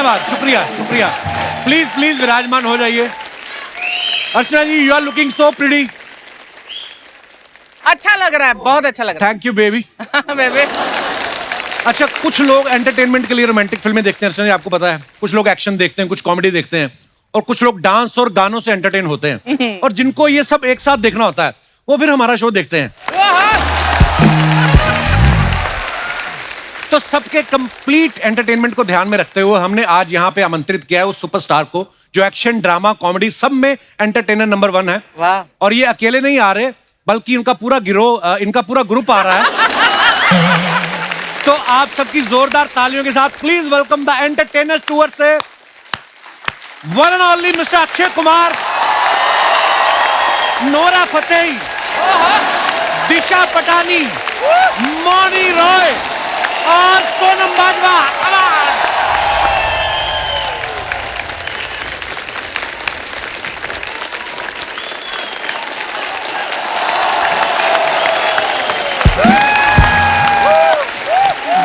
धन्यवाद, शुक्रिया शुक्रिया। प्लीज प्लीज विराजमान हो जाइए। Archana ji, you are looking so pretty. अच्छा लग रहा है, बहुत अच्छा लग रहा थैंक यू बेबी। है बेबी। अच्छा, कुछ लोग एंटरटेनमेंट के लिए रोमांटिक फिल्में देखते हैं अर्चना जी, आपको पता है। कुछ लोग एक्शन देखते हैं, कुछ कॉमेडी देखते हैं, और कुछ लोग डांस और गानों से एंटरटेन होते हैं। और जिनको ये सब एक साथ देखना होता है, वो फिर हमारा शो देखते हैं। तो सबके कंप्लीट एंटरटेनमेंट को ध्यान में रखते हुए हमने आज यहाँ पे आमंत्रित किया है उस सुपरस्टार को जो एक्शन, ड्रामा, कॉमेडी सब में एंटरटेनर नंबर 1 है। वाह। और ये अकेले नहीं आ रहे, बल्कि इनका पूरा गिरोह, इनका पूरा ग्रुप आ रहा है। तो आप सबकी जोरदार तालियों के साथ please welcome the entertainers tour से one and only mister Akshay Kumar, Nora Fatehi, Disha Patani, Mouni Roy और सोनम बाजवा।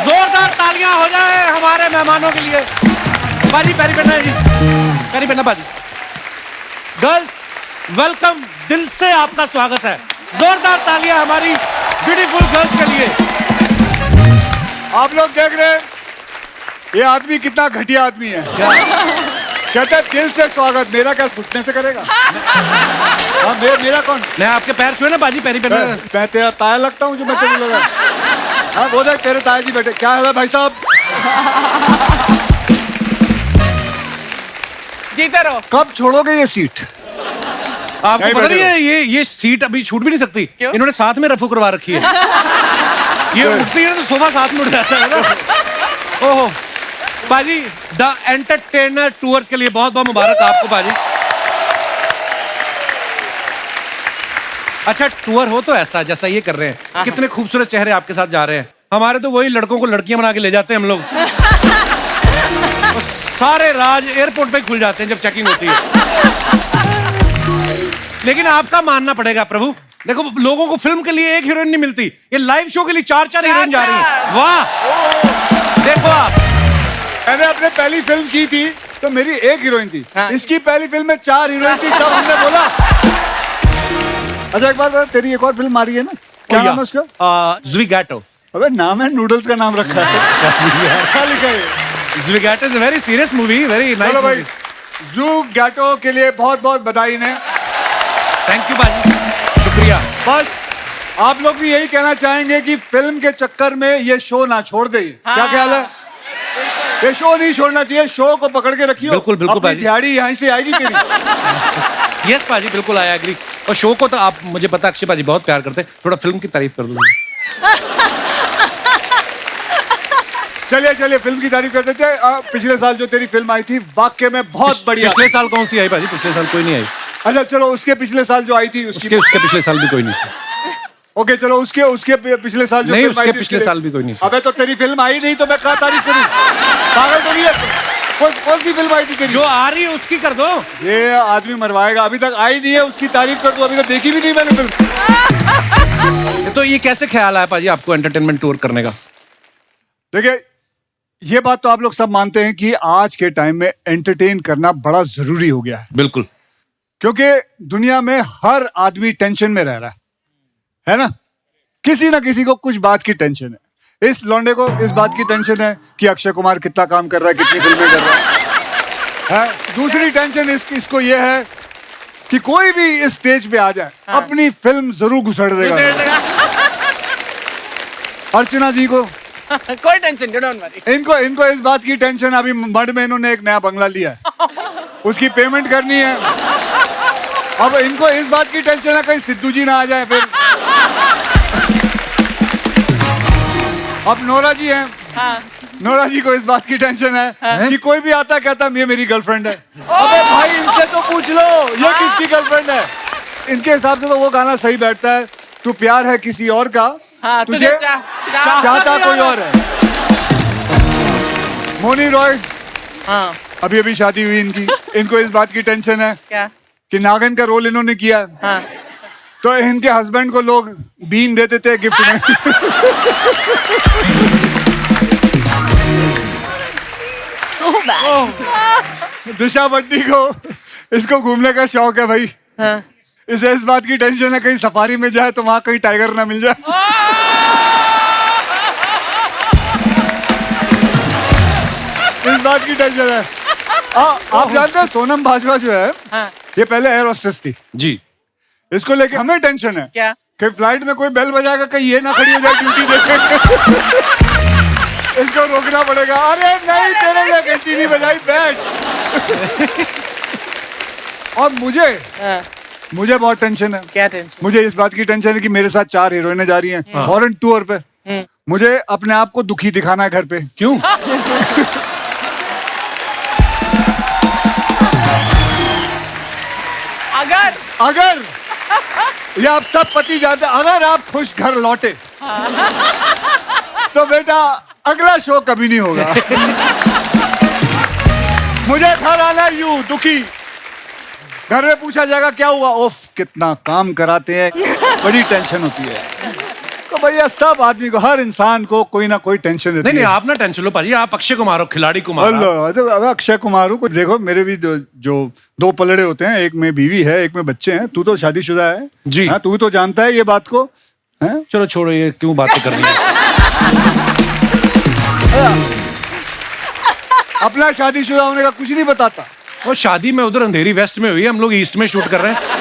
जोरदार तालियां हो जाए हमारे मेहमानों के लिए। बाजी पैरी पहना जी, पैरी पहना बाजी। गर्ल्स वेलकम, दिल से आपका स्वागत है। जोरदार तालियां हमारी ब्यूटीफुल गर्ल्स के लिए। आप लोग देख रहे हैं ये आदमी कितना घटिया आदमी है। कहता है दिल से स्वागत, मेरा क्या घुटने से करेगा? हाँ, मेरा कौन? मैं आपके पैर छुए ना बाजी, पैरी पहना। मैं तेरा ताया लगता हूँ जो मैं तेरे लगा? हाँ, वो देख तेरे ताया जी बैठे। क्या है भाई साहब? जीते रहो। कब छोड़ोगे ये सीट? आपको पता नहीं है ये सीट अभी छूट भी नहीं सकती। क्यों? इन्होंने साथ में रफू करवा रखी है। ये उठती है तो सोफा साथ में उठ जाता है ना। ओहो बाजी, द एंटरटेनर टूर के लिए बहुत बहुत मुबारक आपको बाजी। अच्छा, टूर हो तो ऐसा जैसा ये कर रहे हैं। कितने खूबसूरत चेहरे आपके साथ जा रहे हैं। हमारे तो वही लड़कों को लड़कियां बना के ले जाते हैं हम लोग। सारे राज एयरपोर्ट पे खुल जाते हैं जब चेकिंग होती है। लेकिन आपका मानना पड़ेगा प्रभु, देखो लोगों को फिल्म के लिए एक हीरोइन नहीं मिलती, ये लाइव शो के लिए 4 हीरोइन जा रही है। वाह, देखो आप। मैंने अपने पहली फिल्म की थी तो मेरी एक हीरोइन थी। हाँ। इसकी पहली फिल्म में 4 हीरोइन थी, तब हमने बोला। अच्छा एक बात बता, तेरी एक और फिल्म आ रही है ना, क्या नाम है उसका? ज़्विगैटो। अबे नाम है, नूडल्स का नाम रखा है। क्या लिखा है? Zwigato is a very serious movie, very nice. चलो भाई, ज़्विगैटो के लिए बहुत बहुत बधाई ने। थैंक यू बाजी, शुक्रिया। बस आप लोग भी यही कहना चाहेंगे कि फिल्म के चक्कर में ये शो ना छोड़ दे। क्या ख्याल है? ये शो नहीं छोड़ना चाहिए, शो को पकड़ के रखियो। बिल्कुल बिल्कुल अपनी बाजी। दिहाड़ी यहाँ से आएगी तेरी। यस बाजी, बिल्कुल आई एग्री। और शो को तो आप, मुझे पता अक्षय बाजी बहुत प्यार करते हैं, थोड़ा फिल्म की तारीफ कर दो। चलिए चलिए फिल्म की तारीफ कर देते हैं। पिछले साल जो तेरी फिल्म आई थी वाकई में बहुत बढ़िया। पिछले साल कौन सी आई बाजी? पिछले साल कोई नहीं आई। अच्छा चलो, उसके पिछले साल जो आई थी उसके पिछले साल भी कोई नहीं। ओके चलो, उसके पिछले साल जो नहीं, फिल्म आई उसके थी, पिछले साल भी कोई नहीं। अबे तो तेरी फिल्म आई नहीं तो मैं क्या तारीफ करूं? पागल तो नहीं है? कौन सी फिल्म आई थी तेरी? जो आ रही है उसकी कर दो। ये आदमी मरवाएगा, अभी तक आई नहीं है, उसकी तारीफ कर दो। अभी तो देखी भी नहीं मैंने फिल्म। तो ये कैसे ख्याल आया पाजी आपको एंटरटेनमेंट टूर करने का? देखिए, ये बात तो आप लोग सब मानते हैं कि आज के टाइम में एंटरटेन करना बड़ा जरूरी हो गया है। बिल्कुल, क्योंकि दुनिया में हर आदमी टेंशन में रह रहा है ना? किसी ना किसी को कुछ बात की टेंशन है। इस लौंडे को इस बात की टेंशन है कि अक्षय कुमार कितना काम कर रहा है, कितनी फिल्में कर रहा है। दूसरी टेंशन इसको ये है कि कोई भी इस स्टेज पे आ जाए, अपनी फिल्म जरूर घुसड़ देगा। अर्चना जी को कोई टेंशन, डोंट वरी। इनको इस बात की टेंशन, अभी मड में इन्होंने एक नया बंगला लिया है, उसकी पेमेंट करनी है। अब इनको इस बात की टेंशन है कहीं सिद्धू जी ना आ जाए फिर। अब नोरा जी हैं। हाँ। नोरा जी को इस बात की टेंशन है कि कोई भी आता कहता ये मेरी गर्लफ्रेंड है। अबे भाई इनसे तो पूछ लो ये किसकी गर्लफ्रेंड है। इनके हिसाब से तो वो गाना सही बैठता है, तू प्यार है किसी और का, हाँ, तुझे चाहता कोई और है। मोनी रॉय, हाँ। अभी शादी हुई इनकी, इनको इस बात की टेंशन है क्या? कि नागिन का रोल इन्होंने किया। हाँ। तो इनके हस्बैंड को लोग बीन देते थे गिफ्ट में। bad. दिशा बट्टी को इसको घूमने का शौक है भाई। हाँ. इसे इस बात की टेंशन है कहीं सफारी में जाए तो वहां कहीं टाइगर ना मिल जाए। इस बात की टेंशन है। आप जानते हैं सोनम भाजपा जो है हाँ. ये पहले एयर होस्टेस थी। जी। इसको लेके हमें टेंशन है क्या? कि फ्लाइट में कोई बेल बजाएगा कहीं ये ना खड़ी हो जाए ड्यूटी देखे। इसको रोकना पड़ेगा। अरे नहीं तेरे लिए घंटी नहीं बजाई, बैठ। और हाँ. मुझे बहुत टेंशन है। क्या टेंशन? मुझे इस बात की टेंशन है कि मेरे साथ 4 हीरोइनें जा रही हैं फॉरेन टूर पे। मुझे अपने आप को दुखी दिखाना है घर पे। क्यों? अगर ये आप सब पति जानते, अगर आप खुश घर लौटे तो बेटा अगला शो कभी नहीं होगा। मुझे घर आना यूं दुखी, घर में पूछा जाएगा क्या हुआ, ओफ कितना काम कराते हैं, बड़ी टेंशन होती है। तो भैया सब आदमी को, हर इंसान को कोई ना कोई टेंशन रहती है। नहीं आप ना टेंशन लो पाजी, आप अक्षय कुमार हो, खिलाड़ी कुमार। अब अक्षय कुमार हूँ। देखो मेरे भी जो 2 पलड़े होते हैं, एक में बीवी है एक में बच्चे हैं। तू तो शादीशुदा है जी। हाँ, तू तो जानता है ये बात को है? चलो छोड़ो, ये क्यों बातें कर रही है। अपना शादीशुदा होने का कुछ नहीं बताता। और शादी में उधर अंधेरी वेस्ट में हुई है, हम लोग ईस्ट में शूट कर रहे हैं।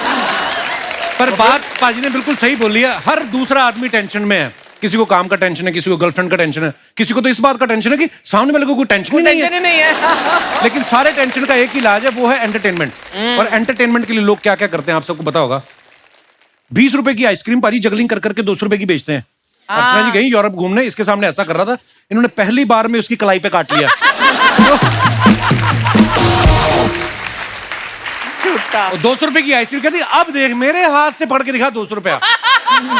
पर बात पाजी ने बिल्कुल सही बोली है, हर दूसरा आदमी टेंशन में है। किसी को काम का टेंशन है, किसी को गर्लफ्रेंड का टेंशन है, किसी को तो इस बात का टेंशन है कि सामने वाले को कोई टेंशन ही नहीं है। लेकिन सारे टेंशन का एक ही इलाज है, वो है एंटरटेनमेंट। और एंटरटेनमेंट के लिए लोग क्या क्या करते हैं आप सबको पता होगा। 20 रुपए की आइसक्रीम पाजी जगलिंग कर करके 200 रुपए की बेचते हैं। अर्चना जी गई यूरोप घूमने, इसके सामने ऐसा कर रहा था, इन्होंने पहली बार में उसकी कलाई पे काट लिया। 200 रुपए की आइसक्रीम कहती, अब देख मेरे हाथ से पकड़ के दिखा 200 रुपया।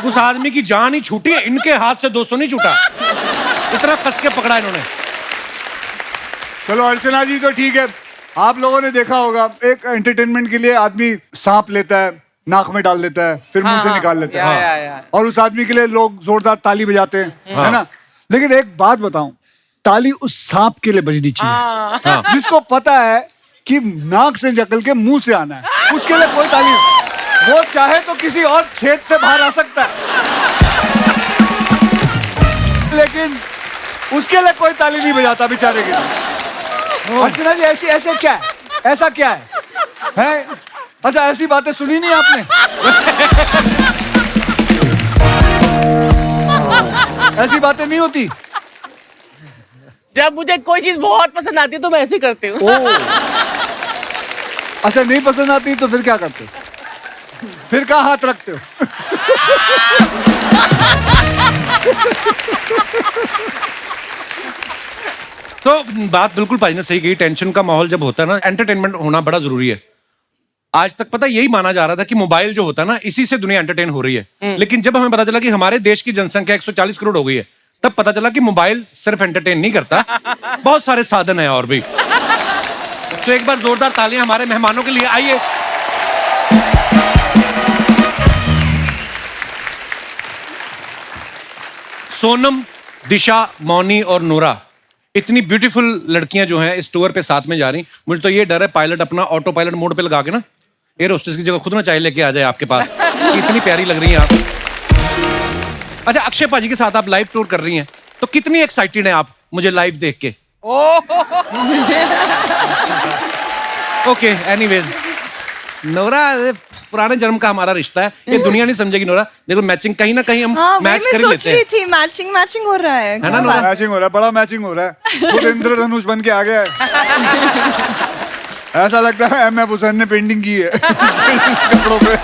उस आदमी की जान ही छूटी है, इनके हाथ से 200 नहीं छूटा। इतना कस के पकड़ा इन्होंने। चलो अर्चना जी तो ठीक है, आप लोगों ने देखा होगा एक एंटरटेनमेंट के लिए आदमी सांप लेता है, नाक में डाल लेता है, फिर मुंह से निकाल लेता है। और उस आदमी के लिए लोग जोरदार ताली बजाते हैं, है ना। लेकिन एक बात बताऊं, ताली उस सांप के लिए बजनी चाहिए जिसको पता है कि नाक से निकल के मुंह से आना है, उसके लिए कोई ताली नहीं। वो चाहे तो किसी और छेद से बाहर आ सकता है, लेकिन उसके लिए कोई ताली नहीं बजाता बेचारे के लिए। अर्चना जी ऐसे क्या है, ऐसा क्या है? अच्छा ऐसी बातें सुनी नहीं आपने? ऐसी बातें नहीं होती। जब मुझे कोई चीज बहुत पसंद आती है तो मैं ऐसे करती हूँ। अच्छा नहीं पसंद आती तो फिर क्या करते हो? फिर कहाँ हाथ रखते हो? तो बात बिल्कुल भाई ने सही कही, टेंशन का माहौल जब होता है ना, एंटरटेनमेंट होना बड़ा जरूरी है। आज तक पता यही माना जा रहा था कि मोबाइल जो होता है ना, इसी से दुनिया एंटरटेन हो रही है। लेकिन जब हमें पता चला कि हमारे देश की जनसंख्या 140 करोड़ हो गई है, तब पता चला कि मोबाइल सिर्फ एंटरटेन नहीं करता, बहुत सारे साधन है और भी। तो एक बार जोरदार तालियां हमारे मेहमानों के लिए, आइए। सोनम, दिशा, मौनी और नूरा, इतनी ब्यूटीफुल लड़कियां जो हैं इस टूर पे साथ में जा रही। मुझे तो ये डर है पायलट अपना ऑटो पायलट मोड पे लगा के ना एयर होस्टेस की जगह खुद ना चाय लेके आ जाए आपके पास। इतनी प्यारी लग रही हैं आप। अच्छा अक्षय पाजी के साथ आप लाइव टूर कर रही हैं, तो कितनी एक्साइटेड हैं आप मुझे लाइव देख के? ओके एनीवेज, नोरा पुराने जन्म का हमारा रिश्ता है, ये दुनिया नहीं समझेगी नोरा। देखो मैचिंग कहीं ना कहीं हम मैच कर ही लेते हैं। थी मैचिंग हो रहा है ना नोरा? मैचिंग हो रहा है, बड़ा मैचिंग हो रहा है। खुद इंद्रधनुष बन के आ गया है। ऐसा लगता है एम.एफ. हुसैन ने पेंटिंग की है कपड़ों पे।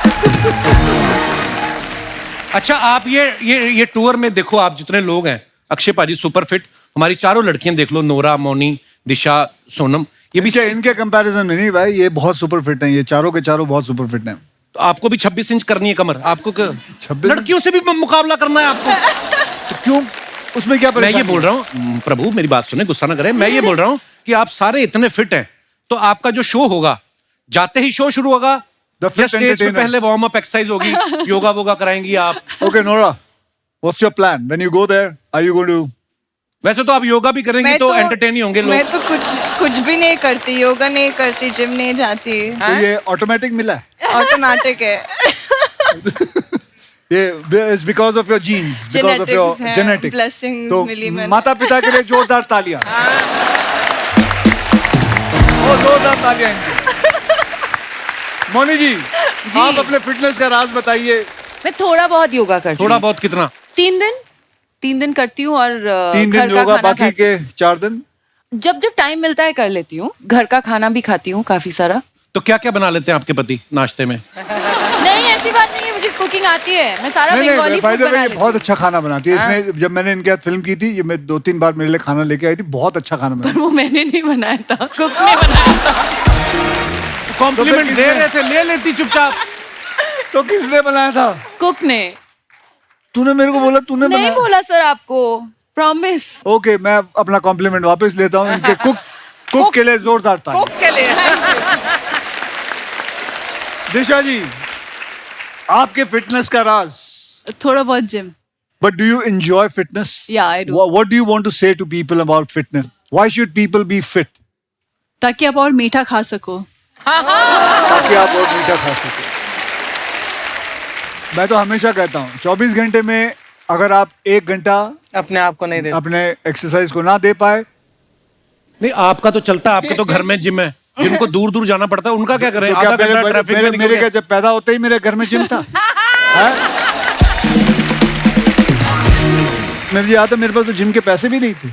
अच्छा आप ये टूर में देखो, आप जितने लोग हैं, अक्षय पाजी सुपर फिट, हमारी चारों लड़कियां देख लो, नोरा, मौनी, दिशा, सोनम, ये भी इनके कंपैरिजन में नहीं भाई, ये बहुत सुपर फिट हैं, ये चारों के चारों बहुत सुपर फिट हैं। तो आपको भी 26 इंच करनी है कमर, आपको 26 लड़कियों से भी मुकाबला करना है आपको। तो क्यों, उसमें क्या मैं ये बोल रहा हूँ, प्रभु मेरी बात सुने, गुस्सा ना करें, मैं ये बोल रहा हूँ कि आप सारे इतने फिट हैं, तो आपका जो शो होगा, जाते ही शो शुरू होगा या स्टेज पे पहले वार्म अप एक्सरसाइज होगी, योगा वोगा कराएंगी आप? Okay Nora, what's your plan when you go there? Are you going to वैसे तो आप योगा भी करेंगी तो एंटरटेन ही होंगे मैं लोग। तो कुछ भी नहीं करती, योगा नहीं करती, जिम नहीं जाती, तो ये ऑटोमेटिक मिला है, ऑटोमेटिक है। ये is because of your genes, because of your हैं, जेनेटिक। blessings तो मिली मैंने। माता पिता के लिए जोरदार तालियां। ओ जोरदार तालियां इनके। मोनी जी, आप अपने फिटनेस का राज बताइए। मैं थोड़ा बहुत योगा करती थोड़ा हूँ। बहुत कितना? 3 दिन करती हूँ और 3 दिन घर का योगा, खाना बाकी खाती के 4 दिन जब जब टाइम मिलता है कर लेती हूँ। घर का खाना भी खाती हूँ काफी सारा। तो क्या क्या बना लेते हैं आपके पति नाश्ते में? नहीं ऐसी बात नहीं है, मुझे कुकिंग आती है, मैं सारा नहीं बंगाली भाई फूड बना ये लेती बहुत हूँ। अच्छा खाना बनाती है। इसने जब मैंने इनके साथ फिल्म की थी, ये मैं 2-3 बार मेरे लिए खाना लेके आई थी, बहुत अच्छा खाना बनाती। वो मैंने नहीं बनाया था, कुक ने बनाया था। कॉम्प्लीमेंट तो दे किसने- रहे थे, ले लेती चुपचाप। तो किसने बनाया था? कुक ने तूने मेरे को बोला, तूने नहीं बनाया? बोला सर आपको, प्रॉमिस। ओके, मैं अपना कॉम्प्लीमेंट वापस लेता हूँ। इनके कुक के लिए जोरदार ताली। कुक के लिए दिशा जी, आपके फिटनेस का राज। थोड़ा बहुत gym. But do you enjoy fitness? Yeah, I do. What do you want to say to people about fitness? Why should people be fit? ताकि आप और मीठा खा सको। ताकि आप और मीठा खा सके। मैं तो हमेशा कहता हूँ 24 घंटे में अगर आप 1 घंटा अपने आप को नहीं दे अपने एक्सरसाइज को ना दे पाए, नहीं आपका तो चलता है, आपके तो घर में जिम है। जिनको दूर दूर जाना पड़ता है उनका क्या करें? तो क्या आधा घंटा ट्रैफिक में निकल मेरे गया। क्या जब पैदा होते ही मेरे घर में जिम था? हैं? मेरे याद है, मेरे पास तो जिम के पैसे भी नहीं थे।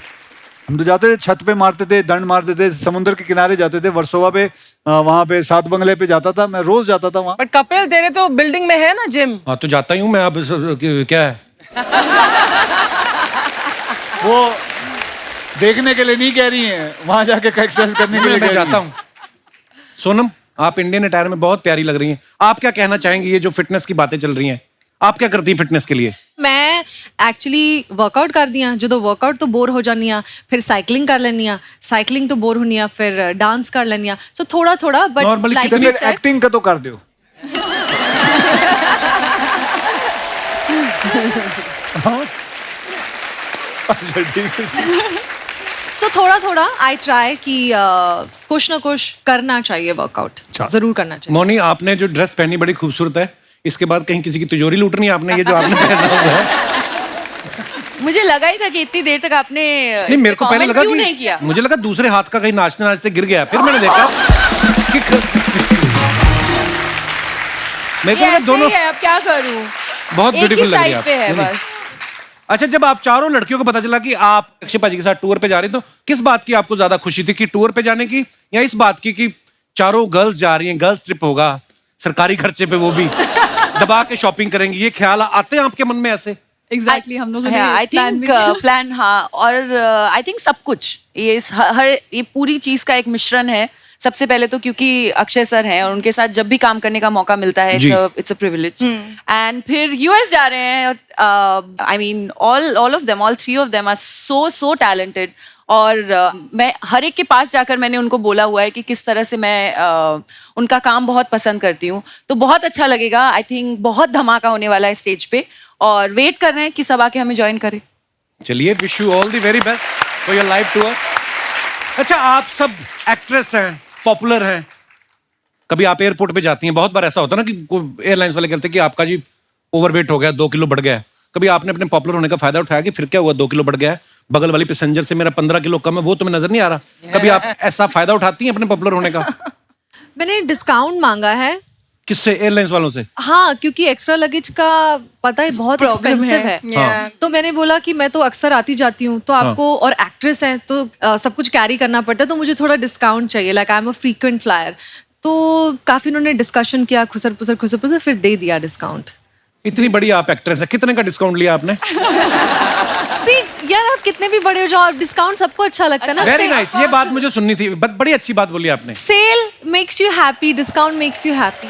हम तो जाते थे, छत पे मारते थे, दंड मारते थे, समुद्र के किनारे जाते थे, वर्सोवा पे, वहां पे सात बंगले पे जाता था मैं, रोज जाता था वहां। बट कपिल तेरे तो बिल्डिंग में है ना जिम। हाँ तो जाता ही हूँ मैं। अब क्या है? वो देखने के लिए नहीं कह रही हैं, वहां जाके एक्सरसाइज करने के लिए मैं कह रही जाता हैं। हूँ। सोनम, आप इंडियन अटायर में बहुत प्यारी लग रही हैं। आप क्या कहना चाहेंगी? ये जो फिटनेस की बातें चल रही हैं, आप क्या करती हैं फिटनेस के लिए? मैं एक्चुअली वर्कआउट कर दिया, जो वर्कआउट तो बोर हो जानी आ, फिर साइकिलिंग कर लेनी आ, साइकिलिंग तो बोर होनी आ, फिर डांस कर लेनी आ। सो थोड़ा थोड़ा बट Normally लाइक तो कितनी- फिर एक्टिंग का तो कर दो। अच्छा, ठीक है। सो थोड़ा थोड़ा आई ट्राई कि कुछ ना कुछ करना चाहिए, वर्कआउट जरूर करना चाहिए। मोनी, आपने जो ड्रेस पहनी बड़ी खूबसूरत है। इसके बाद कहीं किसी की तिजोरी लूटनी है आपने? ये जो आपने पहना हुआ है। मुझे लगा ही था कि इतनी देर तक आपने नहीं, मेरे को पहले लगा क्यों कि नहीं किया। मुझे लगा दूसरे हाथ का कहीं नाचते नाचते गिर गया। फिर मैंने देखा कि मेरे को ये लगा ऐसे दोनों ही है, अब क्या करूं। बहुत एक ही ब्यूटीफुल लग रही है साइड आप। पे है नहीं, नहीं। बस। अच्छा, जब आप चारों लड़कियों को पता चला कि आप अक्षय पाजी के साथ टूर पे जा रही, तो किस बात की आपको ज्यादा खुशी थी? कि टूर पे जाने की, या इस बात की कि चारों गर्ल्स जा रही हैं, गर्ल्स ट्रिप होगा, सरकारी खर्चे पे, वो भी दबा के शॉपिंग करेंगी? ये ख्याल आते हैं आपके मन में ऐसे? एग्जैक्टली हम लोगों ने आई प्लान भी थिंक किया। प्लान, हाँ। और आई थिंक सब कुछ ये हर ये पूरी चीज का एक मिश्रण है। सबसे पहले तो क्योंकि अक्षय सर हैं और उनके साथ जब भी काम करने का मौका मिलता है, जी। It's a privilege. एंड फिर यूएस जा रहे हैं। I mean all of them, all 3 of them are so talented. और मैं हर एक के पास जाकर मैंने उनको बोला हुआ है कि किस तरह से मैं उनका काम बहुत पसंद करती हूँ। तो बहुत अच्छा लगेगा। आई थिंक बहुत धमाका होने वाला है स्टेज पे, और वेट कर रहे हैं कि सब आके हमें ज्वाइन करें। चलिए, wish you all the very best for your live tour. अच्छा, आप सब एक्ट्रेस हैं, पॉपुलर हैं। कभी आप एयरपोर्ट पे जाती हैं, बहुत बार ऐसा होता है ना कि एयरलाइंस वाले कहते हैं कि आपका जी ओवरवेट हो गया, 2 किलो बढ़ गया है। कभी आपने अपने पॉपुलर होने का फायदा उठाया कि फिर क्या हुआ, 2 किलो बढ़ गया है, बगल वाली पैसेंजर से मेरा 15 किलो कम है, वो तुम्हें नजर नहीं आ रहा? कभी आप ऐसा फायदा उठाती हैं अपने पॉपुलर होने का? मैंने डिस्काउंट मांगा है। किससे? एयरलाइंस वालों से? हाँ, क्योंकि एक्स्ट्रा लगेज का पता है बहुत Problem एक्सपेंसिव है। है। हाँ। तो मैंने बोला कि मैं तो अक्सर आती जाती हूँ, तो आपको, और एक्ट्रेस हैं तो सब कुछ कैरी करना पड़ता है, तो मुझे थोड़ा डिस्काउंट चाहिए। Like I am a frequent flyer. तो काफी उन्होंने डिस्कशन किया, खुसर पुसर फिर दे दिया डिस्काउंट। इतनी बड़ी आप एक्ट्रेस है, कितने का डिस्काउंट लिया आपने? सी यार, आप कितने भी बड़े हो जाओ, डिस्काउंट सबको अच्छा लगता है ना। वेरी नाइस, ये बात मुझे सुननी थी। बड़ी अच्छी बात बोली आपने। Sale makes you happy, discount makes you happy.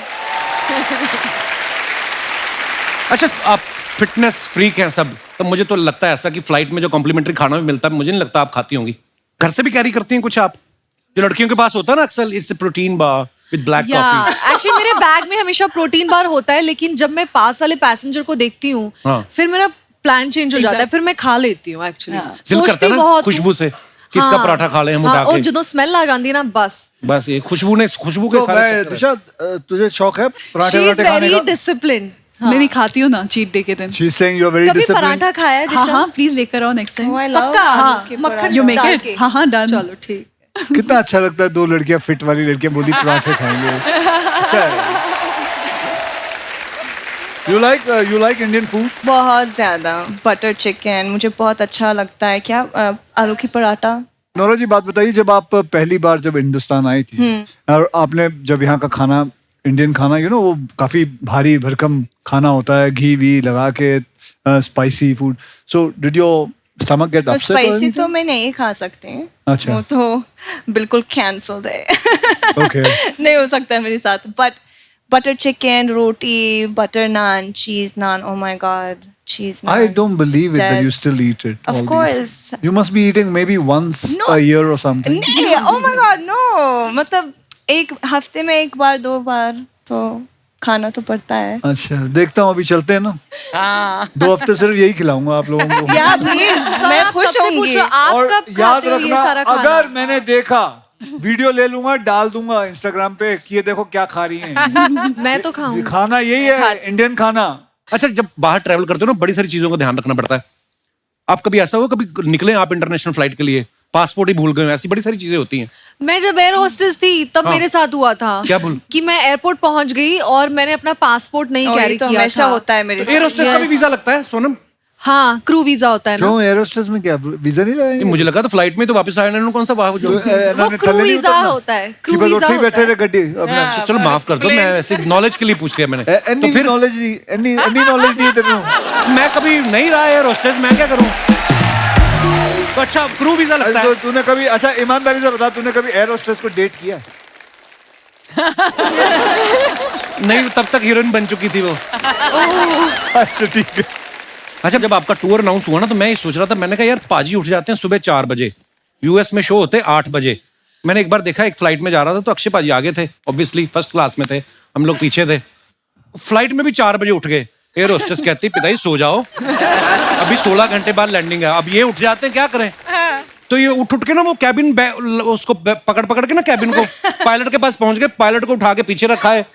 अच्छा, आप फिटनेस फ्रीक हैं सब, तो मुझे तो लगता है ऐसा कि फ्लाइट में जो कॉम्प्लीमेंट्री खाना भी मिलता है, मुझे नहीं लगता आप खाती होंगी। घर से भी कैरी करती हैं कुछ आप? जो लड़कियों के पास होता है ना अक्सर, it's protein bar with black coffee. Actually मेरे बैग में हमेशा प्रोटीन बार होता है, लेकिन जब मैं पास वाले पैसेंजर को देखती हूँ, हाँ। फिर मेरा प्लान चेंज हो जाता है, फिर मैं खा लेती हूँ एक्चुअली। दिल करता सोचती है ना बहुत खुशबू से कि इसका पराठा खा लें हम उठा और के। ਜਦੋਂ स्मेल आ जाती है ना बस ये खुशबू के तो सारे मैं चक्कर हैं। दिशा, तुझे शौक है पराठे शी इज वराठे खाने वेरी का? डिसिप्लिन। मैं नहीं खाती हूँ ना चीट डे के दिन। She's saying you're very कभी disciplined. पराठा खाया है हाँ दिशा? हाँ प्लीज लेकर आओ next time. Oh, I love पक्का आलू के मक्खन You make डाल it? के। हाँ हाँ डन। चलो ठीक। कितना अच्छा लगता है, दो लड़कियां फिट वाली लड़कियां बोली पराठे खाएंगे। अच्छा है। You like Indian food? बहुत ज्यादा बटर चिकन मुझे बहुत अच्छा लगता है। क्या आलू की पराठा। नोरा जी बात बताइए, जब आप पहली बार जब हिंदुस्तान आई थी और आपने जब यहाँ का खाना, इंडियन खाना वो काफी भारी भरकम खाना होता है, घी वी लगा के, spicy food, so did your stomach get upset? Spicy तो मैं नहीं खा सकती। अच्छा। वो तो बिल्कुल कैंसल्ड है। Okay. नहीं हो सकता है मेरे साथ। But butter chicken, roti, butter naan, cheese naan, oh my god, cheese naan. I don't believe it that That- you still eat it. Of all these. course. You must be eating maybe once No. a year or something. नहीं, oh my god, no. मतलब एक हफ्ते में एक बार 2 बार तो खाना तो पड़ता है। अच्छा, देखता हूँ, अभी चलते हैं ना। 2 हफ्ते सिर्फ यही खिलाऊंगा आप लोगों को। या प्लीज, मैं आप खुश सबसे होंगी। पूछो, आप और कब याद खाते हो ये रखना, सारा खाना? अगर मैंने देखा वीडियो ले लूंगा, डाल दूंगा इंस्टाग्राम पे कि ये देखो क्या खा रही हैं। मैं तो खाऊंगी। खाना यही है, इंडियन खाना। अच्छा, जब बाहर ट्रैवल करते हो ना, बड़ी सारी चीजों का ध्यान रखना पड़ता है। आप कभी ऐसा हो, कभी निकले आप इंटरनेशनल फ्लाइट के लिए, पासपोर्ट ही भूल गए, ऐसी बड़ी सारी चीजें होती हैं। मैं जब एयर होस्टेस थी तब हाँ। मेरे साथ हुआ था। क्या भूल? कि मैं एयरपोर्ट पहुंच गई और मैंने अपना पासपोर्ट नहीं और ये कैरी तो किया हमेशा था। होता है मेरे एयर साथ। होस्टेस का भी Yes. वीजा लगता है सोनम? हाँ, क्रू वीजा होता है ना। क्यों एयर होस्टेस में क्या वीजा नहीं ये लगाएंगे? मुझे लगा तो फ्लाइट में तो वापस आया ना, कौन सा वहां जो वो क्रू वीजा होता है, क्रू वीजा बैठे होता रहे है। गड्डी अच्छा, चलो माफ कर दो, मैं ऐसे नॉलेज के लिए पूछ लिया मैंने। एनी तो फिर नॉलेज नहीं, एनी नॉलेज नहीं है तेरे को। मैं कभी नहीं रहा एयर होस्टेस, मैं क्या करूं? तो अच्छा, क्रू वीजा लगता तो है। तूने कभी, अच्छा ईमानदारी से बता, तूने कभी एयर होस्टेस को डेट किया? नहीं, तब तक हीरोइन बन चुकी थी वो। अच्छा ठीक है। अच्छा, जब आपका टूर अनाउंस हुआ ना, तो मैं ये सोच रहा था, मैंने कहा यार पाजी उठ जाते हैं सुबह 4 बजे, यूएस में शो होते हैं 8 बजे। मैंने एक बार देखा, एक फ्लाइट में जा रहा था तो अक्षय पाजी आगे थे, ऑब्वियसली फर्स्ट क्लास में थे, हम लोग पीछे थे। फ्लाइट में भी 4 बजे उठ गए। एयर होस्टेस कहती पिताजी सो जाओ, अभी 16 घंटे बाद लैंडिंग है। अब ये उठ जाते हैं, क्या करें? तो ये उठ के ना वो कैबिन उसको पकड़ के ना कैबिन को पायलट के पास पहुंच गए, पायलट को उठा के पीछे रखा है,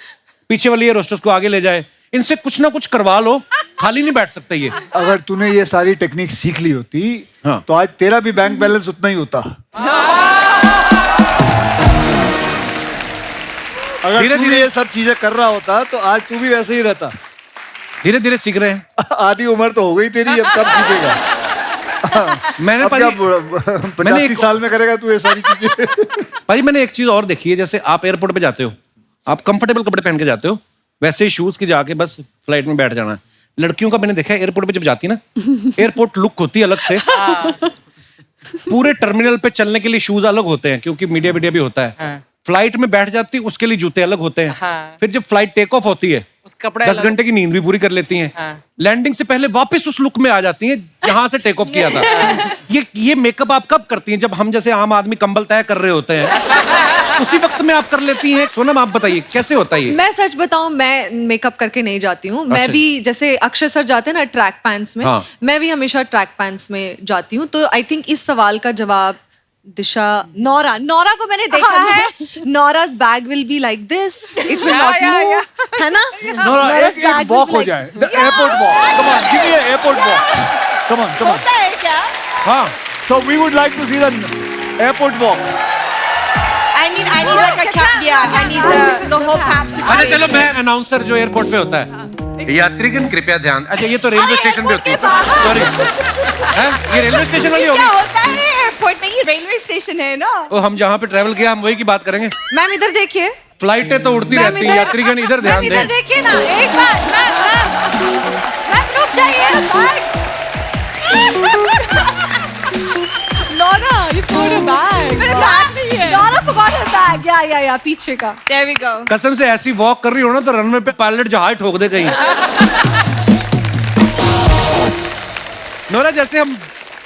पीछे वाली एयर होस्टेस को आगे ले जाए। इनसे कुछ ना कुछ करवा लो, खाली नहीं बैठ सकते ये। अगर तूने ये सारी टेक्निक सीख ली होती हाँ। तो आज तेरा भी बैंक बैलेंस उतना ही होता। अगर धीरे तू धीरे- ये सब चीजें कर रहा होता तो आज तू भी वैसे ही रहता। धीरे धीरे सीख रहे हैं। आधी उम्र तो हो गई तेरी, अब कब सीखेगा? मैंने अब पाजी, क्या मैंने 85 एक- साल में करेगा तू ये सारी चीजें? भाई मैंने एक चीज और देखी है, जैसे आप एयरपोर्ट पे जाते हो, आप कंफर्टेबल कपड़े पहन के जाते हो, वैसे ही शूज की जाके बस फ्लाइट में बैठ जाना है। लड़कियों का मैंने देखा है एयरपोर्ट पे जब जाती ना, एयरपोर्ट लुक होती है अलग से। पूरे टर्मिनल पे चलने के लिए शूज अलग होते हैं, क्योंकि मीडिया वीडिया भी होता है। फ्लाइट में बैठ जाती उसके लिए जूते अलग होते हैं। फिर जब फ्लाइट टेक ऑफ होती है, 10 घंटे की नींद भी पूरी कर लेती हैं। लैंडिंग से पहले वापस उस लुक में आ जाती हैं जहां से टेक ऑफ किया था। ये मेकअप आप कब करती हैं? जब हम जैसे आम आदमी कंबल तय कर रहे होते हैं, उसी वक्त में आप कर लेती हैं? सोनम आप बताइए कैसे होता है ये? मैं सच बताऊं, मैं मेकअप करके नहीं जाती हूँ। मैं अच्छा। भी जैसे अक्षय सर जाते हैं ना ट्रैक पैंट्स में, हाँ। मैं भी हमेशा ट्रैक पैंट्स में जाती हूँ। तो आई थिंक इस सवाल का जवाब दिशा, नौरा को मैंने देखा है, Nora's bag will be like this, it will not move, है ना? Nora's bag will walk be हो like- जाए, airport walk, come on give me airport walk, come on होता है क्या? हाँ, so we would like to see the airport walk. I need like a cap. Yeah, I need the whole cap अच्छा situation. चलो, मैं announcer जो airport पे होता है, यात्रीगण कृपया ध्यान। अच्छा, ये तो रेलवे स्टेशन पे होती है, सॉरी। ये रेलवे स्टेशन वाली ये होगी। क्या होता है एयरपोर्ट में? ये रेलवे स्टेशन है ना? तो हम जहाँ पे ट्रैवल किया हम वही की बात करेंगे। मैम इधर देखिए, फ्लाइटें तो उड़ती मैम रहती हैं, यात्रीगण इधर ध्यान मैम इधर दें। देखिए ना, एक बार मैम रुक जाइए। Nora, you forgot a bag. मेरे बैग नहीं है। Naura forgot her bag. या पीछे का। There we go. कसम से ऐसी वॉक कर रही हो ना तो रनवे पे पायलट जहाज ठोक दे कहीं। नोरा, जैसे हम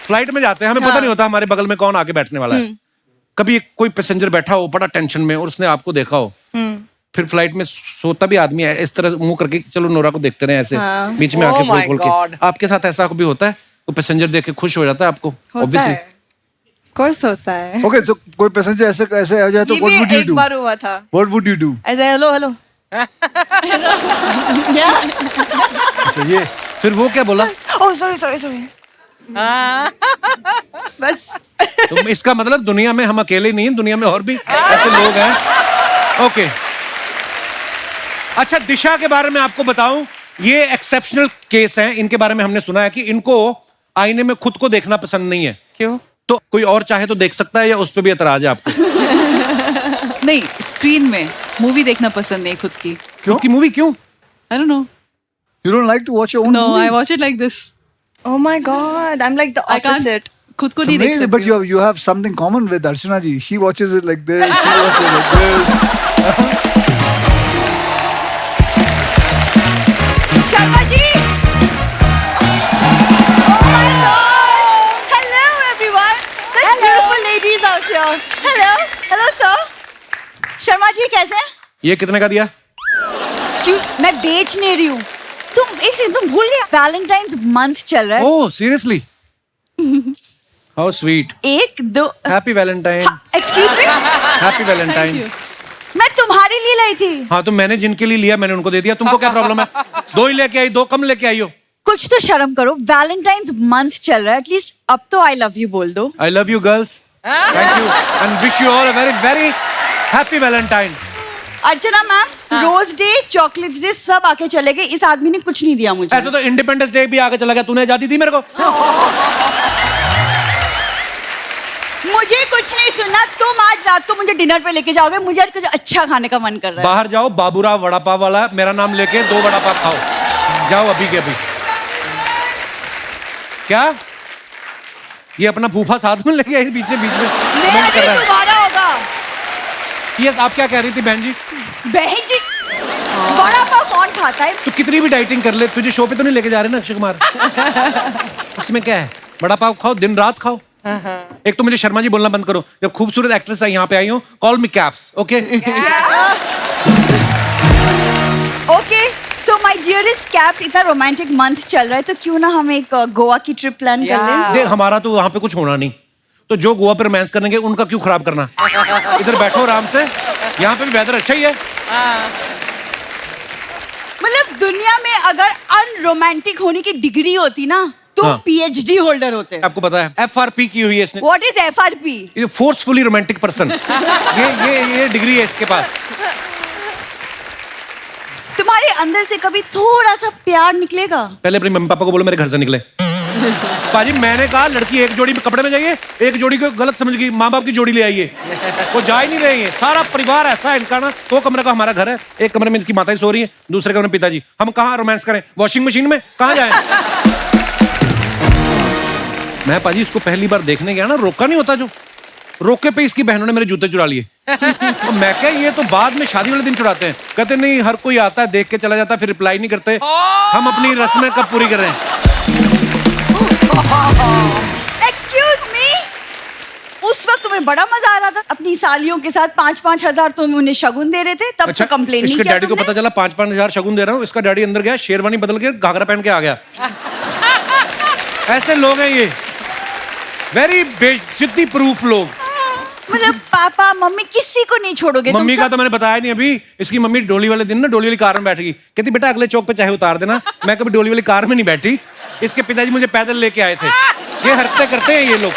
फ्लाइट में जाते हैं, हमें पता नहीं होता हमारे बगल में कौन आके बैठने वाला है। कभी कोई पैसेंजर बैठा हो बड़ा टेंशन में और उसने आपको देखा हो, फिर फ्लाइट में सोता भी आदमी है इस तरह मुंह करके, चलो नोरा को देखते रहे ऐसे, हाँ। बीच में Oh आके my खोल के। God. आपके साथ ऐसा कभी होता है? तो पैसेंजर देख के खुश हो जाता है आपको? होता Obviously. है, कोर्स होता है। ओके, तो कोई पैसेंजर ऐसे ऐसे आ जाए तो ये व्हाट वुड भी यू एक डू? बार हुआ था। What would you do? ऐसे हेलो हेलो। अच्छा, ये फिर वो क्या बोला? Oh sorry sorry sorry. बस। तो इसका मतलब दुनिया में हम अकेले नहीं हैं, दुनिया में और भी ऐसे लोग हैं। ओके, अच्छा दिशा के बारे में आपको बताऊं, ये एक्सेप्शनल केस हैं। इनके बारे में हमने सुना है कि इनको आईने में खुद को देखना पसंद नहीं है। क्यों? तो कोई और चाहे तो देख सकता है या उस पर भी एतराज है आपको? नहीं, स्क्रीन में मूवी देखना पसंद नहीं खुद की। क्यों की मूवी क्यों? I don't know. you don't like to watch your own no, movies? I watch it like this. Oh my God, I'm like the I can't opposite. खुद को It's नहीं देख amazing, सकती but you have something common with Archana ji. She watches it like this. She watches it like this. Sharma ji! Oh my God! Hello everyone! Such beautiful ladies out here. Hello, hello sir. Sharma ji कैसे हैं? ये कितने का दिया? Excuse, मैं बेच नहीं रही हूँ। तुम एक सेकंड, तुम भूल गया वैलेंटाइंस मंथ चल रहा है। Oh seriously? How sweet. एक दो happy Valentine. Excuse me, happy Valentine. मैं तुम्हारे लिए लाई थी। हाँ तो मैंने जिनके लिए लिया मैंने उनको दे दिया, तुमको क्या प्रॉब्लम है? दो ही लेके आई, दो कम लेके आई हो। कुछ तो शर्म करो, वैलेंटाइंस मंथ चल रहा है, एटलीस्ट अब तो आई लव यू बोल दो। I love you girls, thank you and wish you all a very very happy Valentine. Archana ma'am, rose day, chocolate day सब आके चले गए, इस आदमी ने कुछ नहीं दिया मुझे। ऐसे तो इंडिपेंडेंस डे भी आगे चला गया, तूने आजादी दी मेरे को? मुझे कुछ नहीं सुनना, तुम आज रात को मुझे डिनर पे लेके जाओगे, मुझे आज कुछ अच्छा खाने का मन कर रहा है। बाहर जाओ, बाबूराव वड़ा पाव वाला मेरा नाम लेके 2 वड़ा पाव खाओ, जाओ अभी के अभी। क्या ये अपना फूफा साथ में लेके आई पीछे बीच में मेरा कमेंट कर भी रहा है? तुम्हारा होगा। यस, आप क्या कह रही थी बहन जी? बहन जी, वड़ा पाव कौन खाता है? तो कितनी भी डाइटिंग कर ले, तुझे शो पे तो नहीं लेके जा रहे ना अक्षय कुमार? उसमें क्या है, वड़ा पाव खाओ, दिन रात खाओ। एक तो मुझे शर्मा जी बोलना बंद करो, जब खूबसूरत एक्ट्रेस यहाँ पे आई हो, call me caps, okay? Okay, so my dearest caps, इतना रोमांटिक मंथ चल रहा है तो क्यों ना हम एक गोवा की ट्रिप प्लान कर लें? देख हमारा तो वहां पे कुछ होना नहीं, तो जो गोवा पे रोमांस करेंगे उनका क्यों खराब करना? इधर बैठो आराम से, यहाँ पे भी वेदर अच्छा ही है। मतलब दुनिया में अगर अनरोमांटिक होने की डिग्री होती ना, तुम हाँ। पीएचडी होल्डर होते। आपको पता है FRP की हुई है इसने, व्हाट इज एफआरपी? ये फोर्सफुली रोमांटिक पर्सन, ये डिग्री है इसके पास। तुम्हारे अंदर से कभी थोड़ा सा प्यार निकलेगा? पहले अपने मम्मी पापा को बोलो मेरे घर से निकले। पाजी मैंने कहा लड़की एक जोड़ी में कपड़े में जाइए, एक जोड़ी को गलत समझ गई, माँ बाप की जोड़ी ले आइए, वो जा ही नहीं रही है। सारा परिवार ऐसा है इनका ना, 2 कमरे का हमारा घर है, एक कमरे में इनकी माता सो रही है, दूसरे कमरे में पिताजी। हम कहाँ रोमांस करें? वॉशिंग मशीन में कहाँ जाएं? मैं पाजी इसको पहली बार देखने गया ना, रोका नहीं होता, जो रोके पे इसकी बहनों ने मेरे जूते चुरा लिए। तो मैं क्या, ये तो बाद में शादी वाले दिन चुराते हैं। कहते नहीं हर कोई आता है देख के चला जाता है, फिर रिप्लाई नहीं करते। हम अपनी रस्में कब पूरी कर रहे हैं? एक्सक्यूज मी, उस वक्त तुम्हें बड़ा मजा आ रहा था अपनी सालियों के साथ, 5-5 हजार तुम उन्हें शगुन दे रहे थे, तब तो कंप्लेन नहीं इसके किया डैडी को तुमने? पता चला 5-5 हजार शगुन दे रहा हूँ, इसका डैडी अंदर गया, शेरवानी बदल के घाघरा पहन के आ गया। ऐसे लोग हैं ये, वेरी बेइज्जती प्रूफ लोग। मतलब पापा मम्मी किसी को नहीं छोड़ोगे? मम्मी तुम का सब? तो मैंने बताया नहीं अभी। इसकी मम्मी डोली वाले दिन ना डोली वाली कार में बैठ गई, कहती बेटा अगले चौक पे चाहे उतार देना। मैं कभी डोली वाली कार में नहीं बैठी, इसके पिताजी मुझे पैदल लेके आए थे। ये हरकतें करते हैं ये लोग।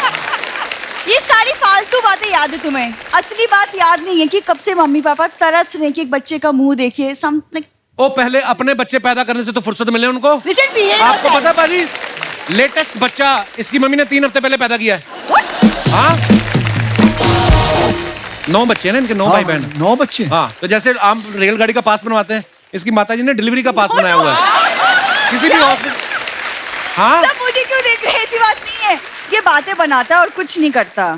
ये सारी फालतू बातें याद है तुम्हें, असली बात याद नहीं है कि कब से मम्मी पापा तरस रहे कि एक बच्चे का मुंह देखिए। ओ पहले अपने बच्चे पैदा करने से तो फुर्सत मिले उनको। Listen, behave आपको yourself. पता पाजी, लेटेस्ट बच्चा इसकी मम्मी ने 3 हफ्ते पहले पैदा किया है। हाँ 9 बच्चे हैं ना इनके, 9 भाई बहन। 9 बच्चे? हाँ तो जैसे आम रेलगाड़ी का पास बनवाते हैं, इसकी माताजी ने डिलीवरी का पास बनाया हुआ है किसी भी हॉस्पिटल। हाँ सब मुझे क्यों देख रहे हैं? ऐसी बात नहीं है, ये बातें बनाता है और कुछ नहीं करता।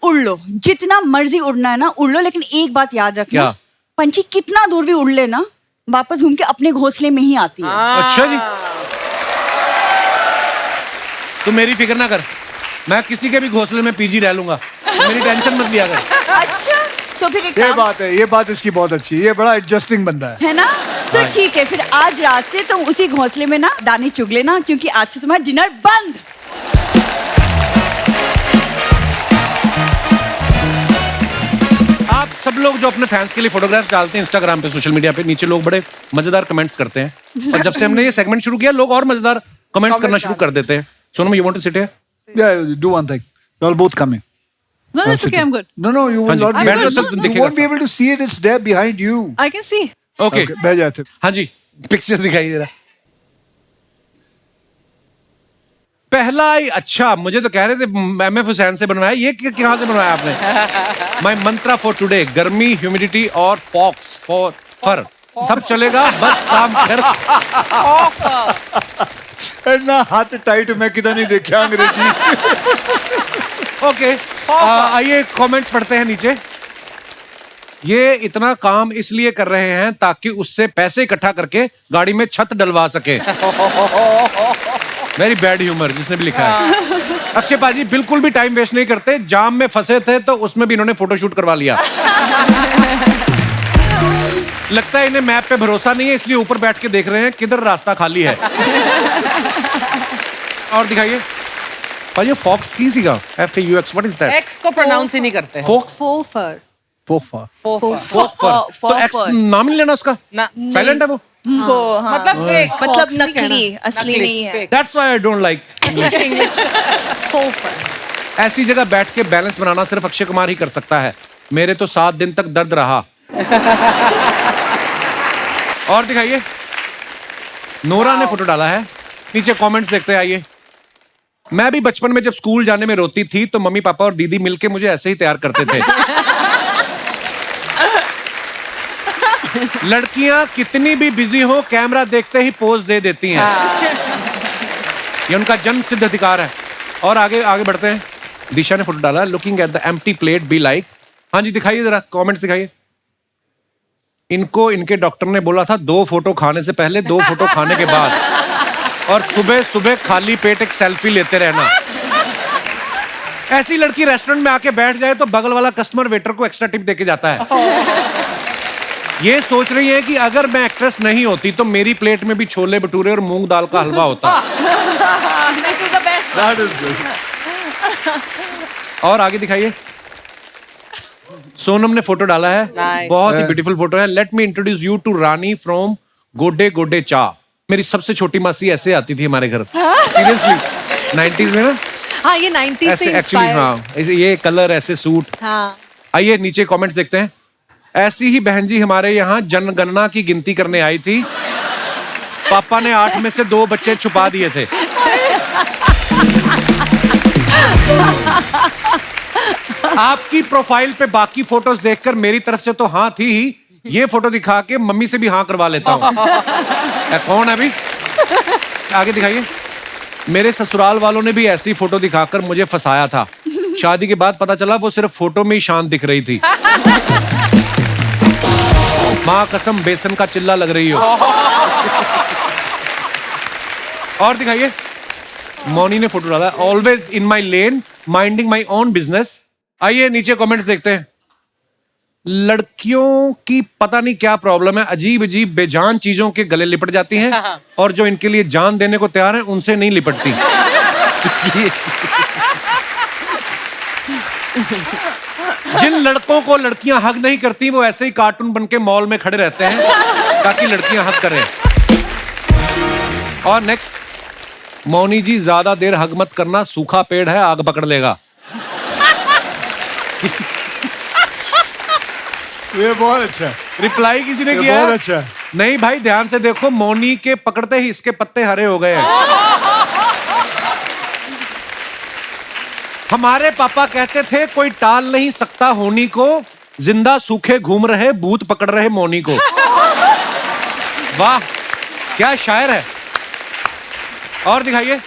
उड़ लो, जितना मर्जी उड़ना है ना उड़ लो, लेकिन एक बात याद रखना, क्या? पंछी कितना दूर भी उड़ ले ना, वापस घूम के अपने घोंसले में ही आती है। अच्छा जी, तू मेरी फिक्र ना कर, मैं किसी के भी घोंसले में पीजी रह लूंगा, मेरी टेंशन मत लिया कर। अच्छा, तो फिर एक ये काम बात है, ये बात इसकी बहुत अच्छी है, ये बड़ा एडजस्टिंग बंदा है। है ना, तो ठीक है, फिर आज रात से तुम उसी घोंसले में ना दाने चुग लेना, क्योंकि आज से तुम्हारा डिनर बंद। आप सब लोग जो अपने फैंस के लिए फोटोग्राफ्स डालते हैं इंस्टाग्राम पे, सोशल मीडिया पे, नीचे लोग बड़े मजेदार कमेंट्स करते हैं, और जब से हमने ये सेगमेंट शुरू किया लोग और मजेदार कमेंट्स करना शुरू कर देते हैं। Sonam, you want to sit here? Yeah, do one thing. You're both coming. No, that's okay. I'm good. No, you हाँ will जी, not be बैठ able जाओ, to. सब You दिखेगा won't be able to see it. It's there behind you. I can see. Okay, बैठ जाते। हाँ जी, picture दिखाइए जरा। पहला ही अच्छा, मुझे तो कह रहे थे एमएफ हुसैन से बनवाया, ये कहाँ से बनवाया आपने? माय मंत्रा फॉर टुडे, गर्मी, ह्यूमिडिटी और पॉक्स फॉर फर, सब चलेगा, बस काम कर। ना हाथ टाइट मैं किधर नहीं देखा अंग्रेजी। ओके, आइए कमेंट्स पढ़ते हैं नीचे। ये इतना काम इसलिए कर रहे हैं ताकि उससे पैसे इकट्ठा करके गाड़ी में छत डलवा सके। वेरी बैड ह्यूमर जिसने भी लिखा है। अक्षय पाजी बिल्कुल भी टाइम वेस्ट नहीं करते, जाम में फंसे थे तो उसमें भी इन्होंने फोटोशूट करवा लिया। लगता है इन्हें मैप पे भरोसा नहीं है, इसलिए ऊपर बैठ के देख रहे हैं किधर रास्ता खाली है। और दिखाइए पाजी, फॉक्स की सीगा, FAUX, what is that? X को प्रोनाउंस ही नहीं करते। Faux, Fofer. फोफा। तो एक्स नाम नहीं लेना उसका, ना, साइलेंट है वो। मतलब फेक, मतलब नकली, असली नहीं है। That's why I don't like English. Fofer. ऐसी जगह बैठ के बैलेंस बनाना सिर्फ अक्षय कुमार ही कर सकता है। मेरे तो 7 दिन तक दर्द रहा। और दिखाइए, नोरा ने फोटो डाला है, नीचे कमेंट्स देखते हैं, आइए। मैं भी बचपन में जब स्कूल जाने में रोती थी तो मम्मी पापा और दीदी मिलके मुझे ऐसे ही तैयार करते थे। लड़कियां कितनी भी बिजी हो, कैमरा देखते ही पोज दे देती हैं। ये उनका जन्म सिद्ध अधिकार है। और आगे आगे बढ़ते हैं। दिशा ने फोटो डाला, looking at the empty plate be like. हाँ जी, दिखाइए जरा कमेंट्स दिखाइए। इनको इनके डॉक्टर ने बोला था 2 फोटो खाने से पहले, 2 फोटो खाने के बाद, और सुबह सुबह खाली पेट एक सेल्फी लेते रहना। ऐसी लड़की रेस्टोरेंट में आके बैठ जाए तो बगल वाला कस्टमर वेटर को एक्स्ट्रा टिप देके जाता है। ये सोच रही है कि अगर मैं एक्ट्रेस नहीं होती तो मेरी प्लेट में भी छोले भटूरे और मूंग दाल का हलवा होता। This is the best. That is good. और आगे दिखाइए, सोनम ने फोटो डाला है, बहुत ही ब्यूटीफुल फोटो है। Let me introduce you to Rani from गोडे गोडे चा। मेरी सबसे छोटी मासी ऐसे आती थी हमारे घर, सीरियसली, 90s में ना। हाँ, ये 90s ऐसे से एक्चुअली, inspired. हाँ, ये कलर, ऐसे सूट। हाँ. आइए नीचे कमेंट्स देखते हैं। ऐसी ही बहन जी हमारे यहाँ जनगणना की गिनती करने आई थी, पापा ने 8 में से 2 बच्चे छुपा दिए थे। आपकी प्रोफाइल पे बाकी फोटोज देखकर मेरी तरफ से तो हाँ थी ही, ये फोटो दिखा के मम्मी से भी हाँ करवा लेता हूँ। कौन है अभी? आगे दिखाइए। मेरे ससुराल वालों ने भी ऐसी फोटो दिखाकर मुझे फंसाया था। शादी के बाद पता चला वो सिर्फ फोटो में ही शांत दिख रही थी। माँ कसम बेसन का चिल्ला लग रही हो। और दिखाइए, मौनी ने फोटो डाला, always in my lane minding my own business. आइए नीचे कमेंट्स देखते हैं। लड़कियों की पता नहीं क्या प्रॉब्लम है, अजीब अजीब बेजान चीजों के गले लिपट जाती हैं, और जो इनके लिए जान देने को तैयार है उनसे नहीं लिपटती। जिन लड़कों को लड़कियां हग नहीं करती वो ऐसे ही कार्टून बन के मॉल में खड़े रहते हैं ताकि लड़कियां हग करें। और नेक्स्ट, मौनी जी ज्यादा देर हग मत करना, सूखा पेड़ है आग पकड़ लेगा। ये बहुत अच्छा है। रिप्लाई किसी ने ये किया? बहुत अच्छा है। नहीं भाई, ध्यान से देखो, मौनी के पकड़ते ही इसके पत्ते हरे हो गए हैं। हमारे पापा कहते थे कोई टाल नहीं सकता होनी को, जिंदा सूखे घूम रहे भूत पकड़ रहे मौनी को। वाह, क्या शायर है। और दिखाइए,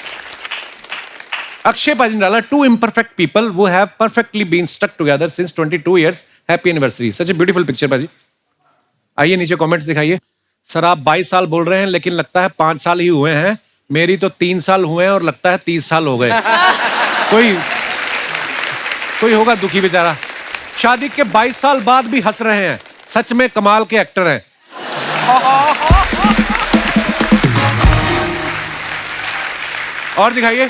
अक्षय पाजी ने डाला, 2 imperfect people who have perfectly been stuck together since 22 years. Happy anniversary. Such a beautiful picture पाजी। आइए नीचे कमेंट्स दिखाइए। सर आप 22 साल बोल रहे हैं लेकिन लगता है 5 साल ही हुए हैं। मेरी तो 3 साल हुए हैं और लगता है 30 साल हो गए। कोई होगा दुखी बेचारा। शादी के 22 साल बाद भी हंस रहे हैं, सच में कमाल के एक्टर हैं। और दिखाइए।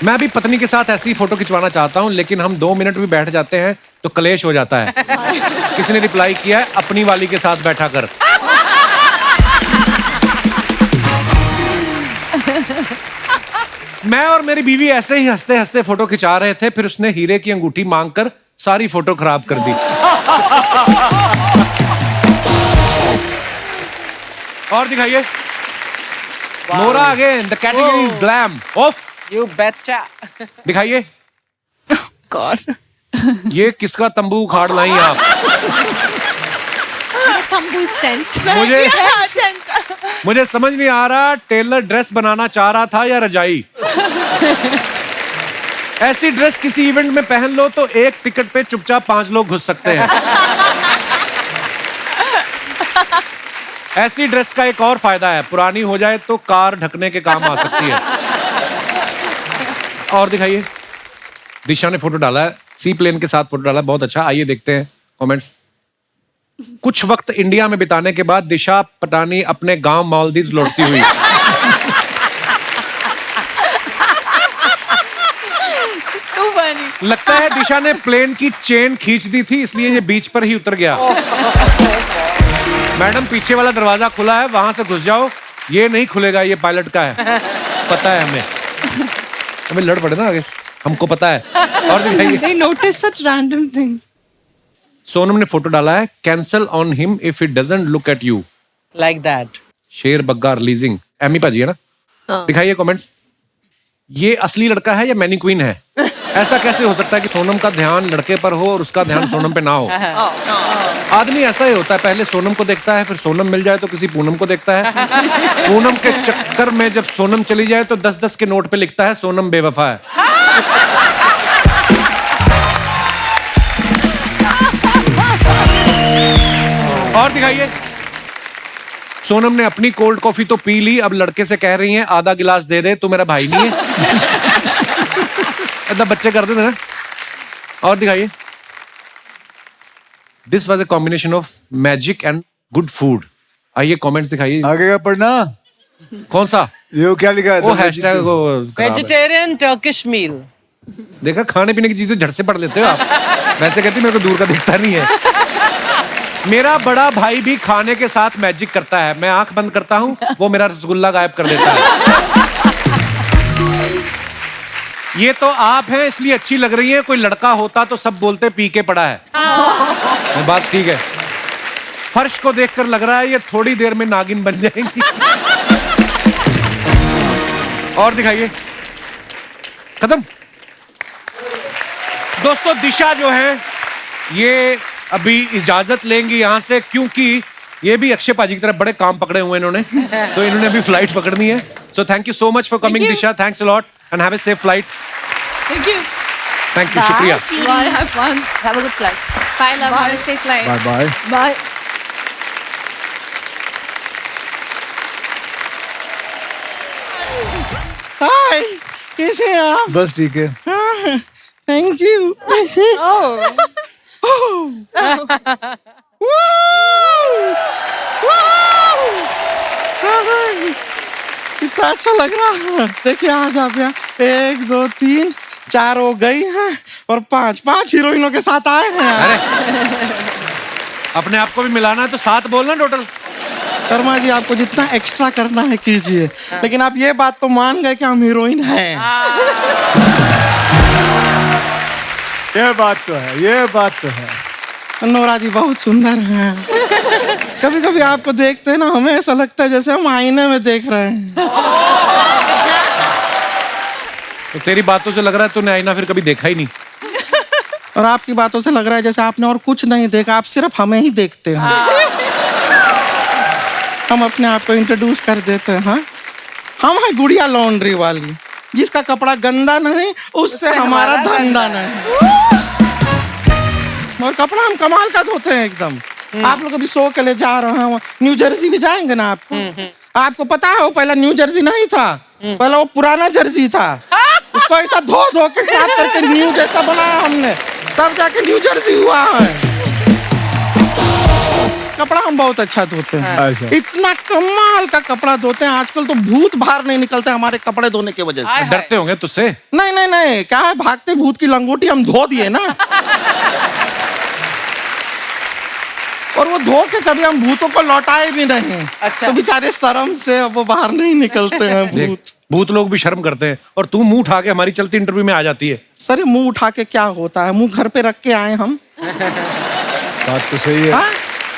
मैं भी पत्नी के साथ ऐसी फोटो खिंचवाना चाहता हूं, लेकिन हम 2 मिनट भी बैठ जाते हैं तो कलेश हो जाता है। किसी ने रिप्लाई किया है, अपनी वाली के साथ बैठा कर। मैं और मेरी बीवी ऐसे ही हंसते हंसते फोटो खिंचा रहे थे, फिर उसने हीरे की अंगूठी मांगकर सारी फोटो खराब कर दी। और दिखाइए। Nora again, the category is glam. Of. You betcha. दिखाइए। God. ये किसका तंबू उखाड़ लाई आप? तंबू टेंट। मुझे समझ नहीं आ रहा, टेलर ड्रेस बनाना चाह रहा था या रजाई। ऐसी ड्रेस किसी इवेंट में पहन लो तो एक टिकट पे चुपचाप 5 लोग घुस सकते हैं। ऐसी ड्रेस का एक और फायदा है, पुरानी हो जाए तो कार ढकने के काम आ सकती है। और दिखाइए। दिशा ने फोटो डाला है, सी प्लेन के साथ फोटो डाला है, बहुत अच्छा। आइए देखते हैं कमेंट्स। कुछ वक्त इंडिया में बिताने के बाद दिशा पटानी अपने गांव मालदीव लौटती हुई। So funny. लगता है दिशा ने प्लेन की चेन खींच दी थी, इसलिए ये बीच पर ही उतर गया। मैडम, पीछे वाला दरवाजा खुला है, वहां से घुस जाओ। ये नहीं खुलेगा, ये पायलट का है, पता है हमें। हमें लड़ पड़े ना आगे, हमको पता है। और दिखाइए। They notice such random things. Sonam ने फोटो डाला है, cancel on him if it doesn't look at you. Like that. शेर बग्गा रिलीजिंग। एमी पाजी है ना? दिखाइए कमेंट्स। ये असली लड़का है या मैनीक्वीन है? ऐसा कैसे हो सकता है कि सोनम का ध्यान लड़के पर हो और उसका ध्यान सोनम पे ना हो? आदमी ऐसा ही होता है, पहले सोनम को देखता है, फिर सोनम मिल जाए तो किसी पूनम को देखता है। पूनम के चक्कर में जब सोनम चली जाए तो 10-10 के नोट पे लिखता है सोनम बेवफा है। और दिखाइए। सोनम ने अपनी कोल्ड कॉफी तो पी ली, अब लड़के से कह रही हैं आधा गिलास दे दे, तू मेरा भाई नहीं है। ऐसा बच्चे करते थे ना। और दिखाइए। This was a combination of magic and good food. आइए कमेंट्स दिखाइए। आगे का पढ़ना। कौन सा? ये क्या लिखा है? वो हैशटैग वो खराब है। Vegetarian Turkish meal. देखा, खाने पीने की चीजें झट से पढ़ लेते हो आप। वैसे कहती मेरे को दूर का दिखता नहीं है। मेरा बड़ा भाई भी खाने के साथ मैजिक करता है। मैं आंख बंद करता हूं, वो मेरा रसगुल्ला गायब कर देता है। ये तो आप हैं इसलिए अच्छी लग रही है, कोई लड़का होता तो सब बोलते पी के पड़ा है। ये बात ठीक है। फर्श को देखकर लग रहा है ये थोड़ी देर में नागिन बन जाएंगी। और दिखाइए। खत्म। दोस्तों, दिशा जो है ये अभी इजाजत लेंगी यहां से, क्योंकि ये भी अक्षय पाजी की तरफ बड़े काम पकड़े हुए इन्होंने, तो इन्होंने अभी फ्लाइट पकड़नी है। So thank you so much for coming Disha, thanks a lot and have a safe flight. Thank you. Thank you, शुक्रिया। Bye. Have fun. Have a good flight. Bye, love. Have a safe flight. Bye bye. Bye. Hi, कैसे हैं आप? बस ठीक है। Thank you. कितना अच्छा लग रहा है। देखिए आज आप यहाँ 1 2 3 4 हो गई हैं और 5 हीरोइनों के साथ आए हैं। अरे अपने आप को भी मिलाना है तो 7 बोलना टोटल। शर्मा जी, आपको जितना एक्स्ट्रा करना है कीजिए, लेकिन आप ये बात तो मान गए कि हम हीरोइन हैं। ये बात तो है, ये बात तो है। नोरा जी बहुत सुंदर हैं। कभी कभी आपको देखते हैं ना, हमें ऐसा लगता है जैसे हम आईने में देख रहे हैं। तो तेरी बातों से लग रहा है तूने आईना फिर कभी देखा ही नहीं। और आपकी बातों से लग रहा है जैसे आपने और कुछ नहीं देखा, आप सिर्फ हमें ही देखते हैं। हम अपने आप को इंट्रोड्यूस कर देते हैं। हाँ? हम हैं गुड़िया लॉन्ड्री वाली, जिसका कपड़ा गंदा नहीं उससे हमारा धंधा नहीं। और कपड़ा हम कमाल का धोते हैं एकदम। आप लोग अभी शो के लिए जा रहे हैं, न्यू जर्सी भी जाएंगे ना आपको। आपको पता है वो पहला न्यू जर्सी नहीं था, पहला वो पुराना जर्सी था। उसको इसको ऐसा धो धो के साफ करके न्यू जैसा बनाया हमने, तब जाके न्यू जर्सी हुआ है। कपड़ा हम बहुत अच्छा धोते हैं, अच्छा। इतना कमाल का कपड़ा धोते हैं। आजकल तो भूत बाहर नहीं निकलते हमारे कपड़े धोने की वजह से। डरते होंगे तुझसे? नहीं नहीं नहीं, क्या है, भागते भूत की लंगोटी हम धो दिए ना। और वो धो के कभी हम भूतों को लौटाए भी नहीं। अच्छा। तो बेचारे शर्म से अब वो बाहर नहीं निकलते हैं देख, भूत। भूत लोग भी शर्म करते हैं और तू मुंह उठा के हमारी चलती इंटरव्यू में आ जाती है। सर ये मुंह उठा के क्या होता है, मुंह घर पे रख के आए हम। बात तो सही है। हाँ?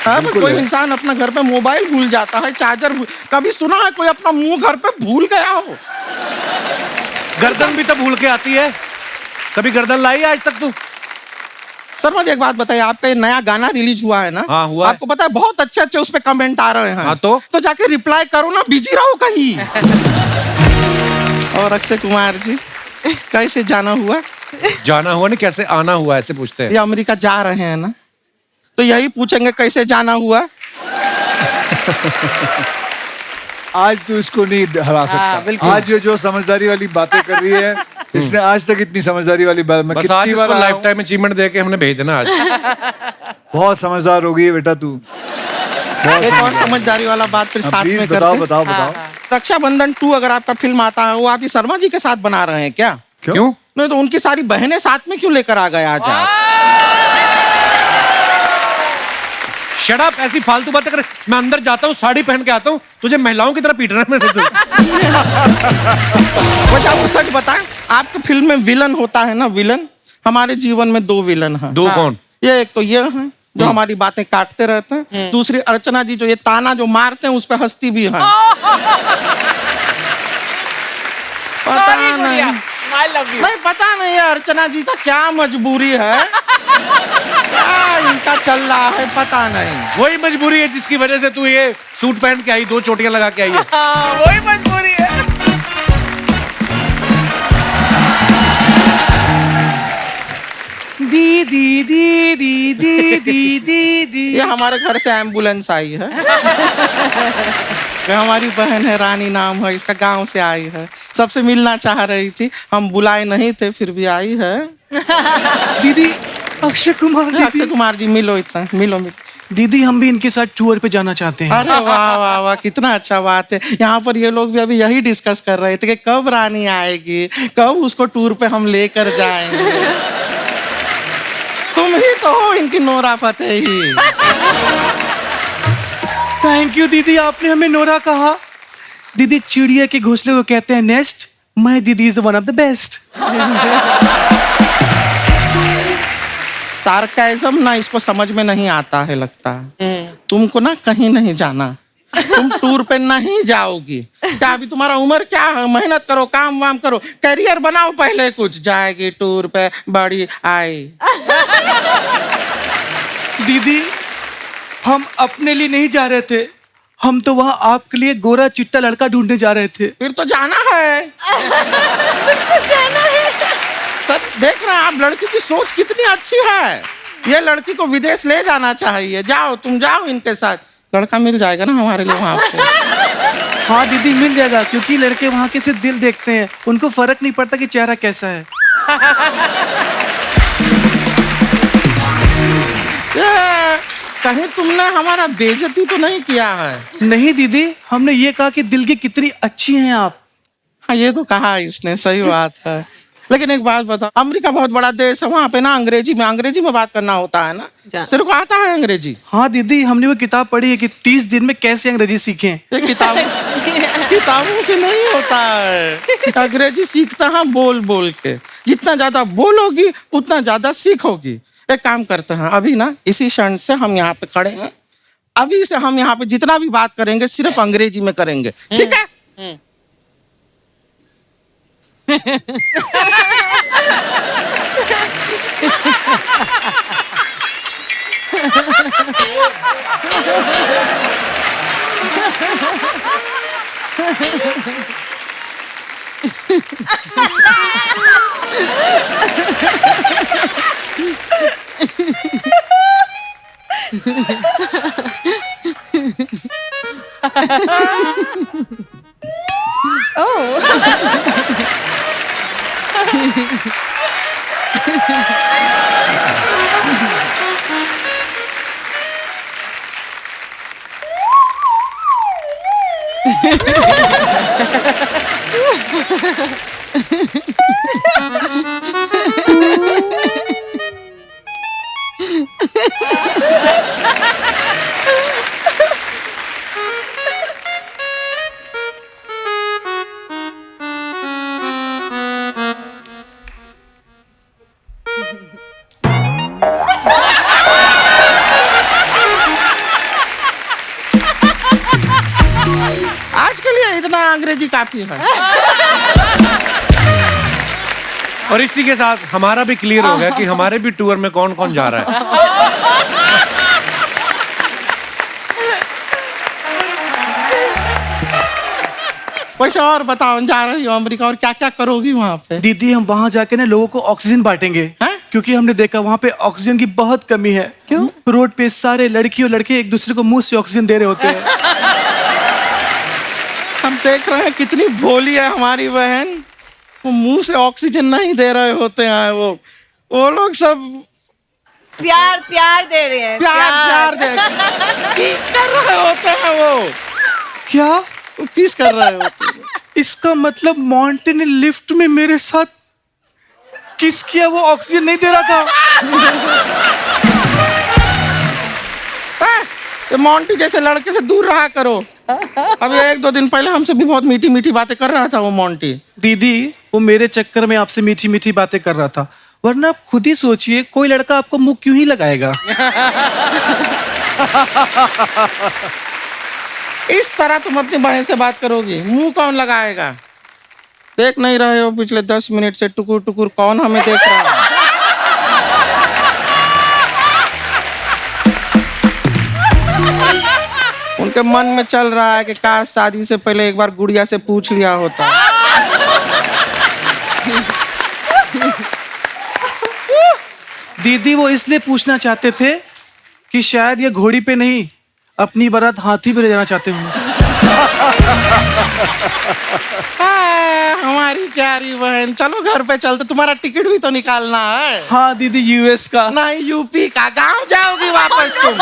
हाँ, बिल्कुल कोई है। इंसान अपना घर पे मोबाइल भूल जाता है, चार्जर कभी सुना है कोई अपना मुंह घर पे भूल गया हो? गर्दन भी तो भूल के आती है, कभी गर्दन लाई है आज तक तू? सर मुझे एक बात बताइए, आपका ये नया गाना रिलीज हुआ है ना? हाँ, हुआ है। आपको पता है बहुत अच्छे अच्छे उस पे कमेंट आ रहे हैं। हाँ, तो जाके रिप्लाई करो ना, बिजी रहो कहीं। और अक्षय कुमार जी कैसे जाना हुआ? जाना हुआ नहीं, कैसे आना हुआ ऐसे पूछते हैं। ये अमेरिका जा रहे हैं ना, तो यही पूछेंगे कैसे जाना हुआ। आज तो इसको नहीं हरा सकता। बिल्कुल। आज ये जो समझदारी वाली बातें कर रही है, इसने आज तक इतनी समझदारी वाली बात मैं बस आज कितनी इसको बार लाइफ टाइम अचीवमेंट दे के हमने भेज देना आज। बहुत समझदार हो गई है बेटा तू। एक और समझदारी वाला बात फिर साथ प्लीज में बताओ करते। बताओ बताओ। रक्षाबंधन 2 अगर आपका फिल्म आता है, वो आप ही शर्मा जी के साथ बना रहे हैं क्या? क्यों? नहीं तो उनकी सारी बहनें साथ में क्यों लेकर आ गए आज आप? शट अप, ऐसी फालतू बातें कर। मैं अंदर जाता हूँ, साड़ी पहन के आता हूँ, तुझे महिलाओं की तरह पीट रहा है मेरे से। वजह आपको सच बताएं, आपकी फिल्म में विलन होता है ना, विलन। हमारे जीवन में 2 विलन हैं। दो कौन? ये एक तो ये है जो हमारी बातें काटते रहते हैं, दूसरी अर्चना जी जो ये ताना जो मारते हैं उस पे हंसती भी है। पता नहीं, I love you. नहीं पता नहीं है अर्चना जी का क्या मजबूरी है, क्या इनका चल रहा है पता नहीं। वही मजबूरी है जिसकी वजह से तू ये सूट पहन के आई, 2 चोटियां लगा के आई है। हाँ, वही मजबूरी है। दीदी दीदी दीदी दीदी। ये हमारे घर से एम्बुलेंस आई है। ये हमारी बहन है, रानी नाम है, इसका गांव से आई है, सबसे मिलना चाह रही थी, हम बुलाए नहीं थे फिर भी आई है। दीदी अक्षय कुमार अक्षय कुमार जी मिलो, इतना मिलो मिलो। दीदी हम भी इनके साथ टूर पे जाना चाहते हैं। अरे वाह वाह वाह, कितना अच्छा बात है। यहाँ पर ये लोग भी अभी यही डिस्कस कर रहे थे कि कब रानी आएगी, कब उसको टूर पे हम लेकर जाएंगे। तुम ही तो हो इनकी नोरा फतेही। थैंक यू दीदी, आपने हमें नोरा कहा। दीदी चिड़िया के घोंसले को कहते हैं नेस्ट, माय दीदी is the one of the best. Sarcasm ना इसको समझ में नहीं आता है लगता है। तुमको ना कहीं नहीं जाना, तुम टूर पे नहीं जाओगी। क्या अभी तुम्हारा उम्र क्या है, मेहनत करो, काम वाम करो, करियर बनाओ पहले कुछ। जाएगी टूर पे बड़ी आई। दीदी हम अपने लिए नहीं जा रहे थे, हम तो वहाँ आपके लिए गोरा चिट्टा लड़का ढूंढने जा रहे थे। फिर तो जाना है। सर देख रहे हैं आप, लड़की की सोच कितनी अच्छी है। ये लड़की को विदेश ले जाना चाहिए। जाओ, तुम जाओ इनके साथ, लड़का मिल जाएगा ना हमारे लिए वहाँ पे। हाँ दीदी मिल जाएगा, क्योंकि लड़के वहाँ के सिर्फ दिल देखते हैं, उनको फर्क नहीं पड़ता कि चेहरा कैसा है। ये, कहीं तुमने हमारा बेइज्जती तो नहीं किया है? नहीं दीदी, हमने ये कहा कि दिल की कितनी अच्छी हैं आप। हाँ ये तो कहा इसने, सही बात है। लेकिन एक बात बताओ, अमेरिका बहुत बड़ा देश है, वहाँ पे ना अंग्रेजी में बात करना होता है ना। तेरे को आता है अंग्रेजी? हाँ दीदी, हमने वो किताब पढ़ी है कि 30 दिन में कैसे अंग्रेजी सीखें। ये किताबों से नहीं होता है। अंग्रेजी सीखता है बोल बोल के। जितना ज्यादा बोलोगी उतना ज्यादा सीखोगी। एक काम करते हैं, अभी ना इसी क्षण से हम यहाँ पे खड़े हैं, अभी से हम यहाँ पे जितना भी बात करेंगे सिर्फ अंग्रेजी में करेंगे, ठीक है? आज के लिए इतना अंग्रेजी काफी है। और इसी के साथ हमारा भी क्लियर हो गया कि हमारे भी टूर में कौन कौन जा रहा है। वैसे और बताओ, जा रही हो अमेरिका और क्या क्या करोगी वहाँ पे? दीदी हम वहाँ जाके ना लोगों को ऑक्सीजन बांटेंगे। हैं? क्योंकि हमने देखा वहाँ पे ऑक्सीजन की बहुत कमी है। क्यों? रोड पे सारे लड़की और लड़के एक दूसरे को मुंह से ऑक्सीजन दे रहे होते हैं। हम देख रहे हैं कितनी भोली है हमारी बहन, वो मुंह से ऑक्सीजन नहीं दे रहे होते हैं। वो लोग सब प्यार प्यार दे रहे हैं, प्यार दे किस कर रहे होते हैं वो क्या? किस कर रहे होते हैं? इसका मतलब मॉन्टे ने लिफ्ट में मेरे साथ किस किया, वो ऑक्सीजन नहीं दे रहा था। ये मॉन्टी जैसे लड़के से दूर रहा करो। अभी 1-2 दिन पहले हमसे भी बहुत मीठी मीठी बातें कर रहा था वो मॉन्टी। दीदी वो मेरे चक्कर में आपसे मीठी मीठी बातें कर रहा था, वरना आप खुद ही सोचिए कोई लड़का आपको मुंह क्यों ही लगाएगा। इस तरह तुम अपनी बहन से बात करोगी, मुंह कौन लगाएगा? देख नहीं रहे हो पिछले 10 मिनट से टुकुर टुकुर कौन हमें देख रहा है? उनके मन में चल रहा है कि काश शादी से पहले एक बार गुड़िया से पूछ लिया होता। दीदी वो इसलिए पूछना चाहते थे कि शायद ये घोड़ी पे नहीं अपनी बारात हाथी पे ले जाना चाहते होंगे। हमारी प्यारी बहन, चलो घर पे चलते, तुम्हारा टिकट भी तो निकालना है। हाँ दीदी, यूएस का नहीं, यूपी का। गांव जाओगी वापस तुम।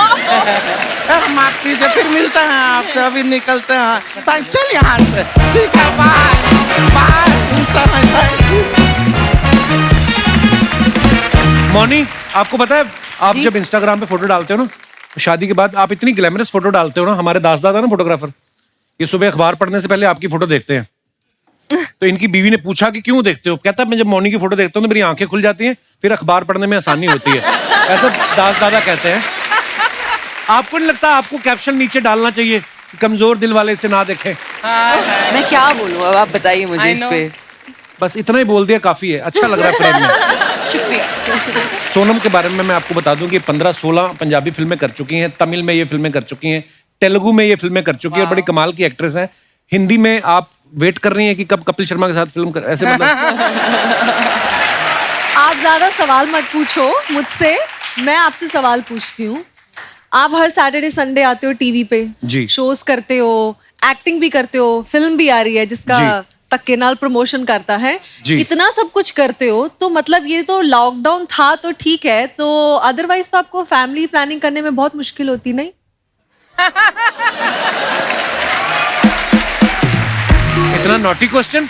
माफ कीजिए, फिर मिलते हैं आपसे, अभी निकलते हैं। चल यहाँ से, ठीक है, बाय बाय। मौनी, आपको पता है आप जब इंस्टाग्राम पे फोटो डालते हो ना, शादी के बाद आप इतनी ग्लैमरस फोटो डालते हो ना, हमारे दास दादा ना फोटोग्राफर, ये सुबह अखबार पढ़ने से पहले आपकी फोटो देखते हैं। तो इनकी बीवी ने पूछा कि क्यों देखते हो? कहता है मैं जब मौनी की फोटो देखता हूँ तो मेरी आंखें खुल जाती हैं, फिर अखबार पढ़ने में आसानी होती है। ऐसा दास दादा कहते हैं। आपको नहीं लगता आपको कैप्शन नीचे डालना चाहिए कि कमजोर दिल वाले इसे ना देखें? मैं क्या बोलूँ अब, आप बताइए मुझे इस पे। बस इतना ही बोल दिया काफी है। अच्छा लग रहा है फ्रेम में। शुक्रिया। सोनम के बारे में मैं आपको बता दूं कि 15-16 पंजाबी फिल्में कर चुकी हैं, तमिल में ये फिल्में कर चुकी हैं, तेलुगु में ये फिल्में कर चुकी हैं, बड़ी कमाल की एक्ट्रेस हैं। हिंदी में आप वेट कर रही हैं कि कब कपिल शर्मा के साथ फिल्म कर, ऐसे मतलब? आप ज्यादा सवाल मत पूछो मुझसे, मैं आपसे सवाल पूछती हूँ। आप हर सैटरडे संडे आते हो टीवी पे, जी। शोज करते हो, एक्टिंग भी करते हो, फिल्म भी आ रही है जिसका तक्केनाल प्रमोशन करता है, इतना सब कुछ करते हो, तो मतलब ये तो लॉकडाउन था तो ठीक है, तो अदरवाइज तो आपको फैमिली प्लानिंग करने में बहुत मुश्किल होती नहीं? इतना नॉटी क्वेश्चन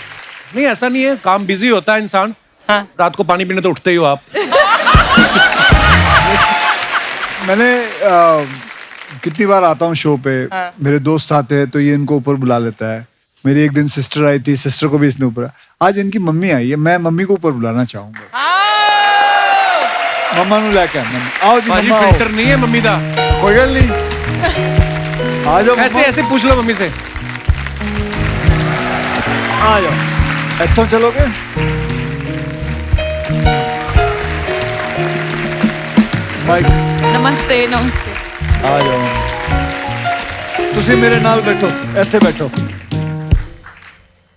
नहीं, ऐसा नहीं है, काम बिजी होता है इंसान। रात को पानी पीने तो उठते ही हो आप। मैंने कितनी बार आता हूँ शो पे, मेरे दोस्त आते हैं तो ये इनको ऊपर बुला लेता है। मेरी एक दिन सिस्टर आई थी, सिस्टर को भी इसने ऊपर, आज इनकी मम्मी आई है, मैं मम्मी को ऊपर बुलाना चाहूंगा। मम्मा नु लेके आओ जी। मम्मा फिल्टर नहीं है मम्मी दा, कोई गल नहीं, आ जाओ। ऐसे ऐसे पूछ लो मम्मी से। आ जाओ, इत्थों चलोगे? माइक, नमस्ते नमस्ते। आ जाओ, तुसी मेरे नाल बैठो, ਇੱਥੇ बैठो,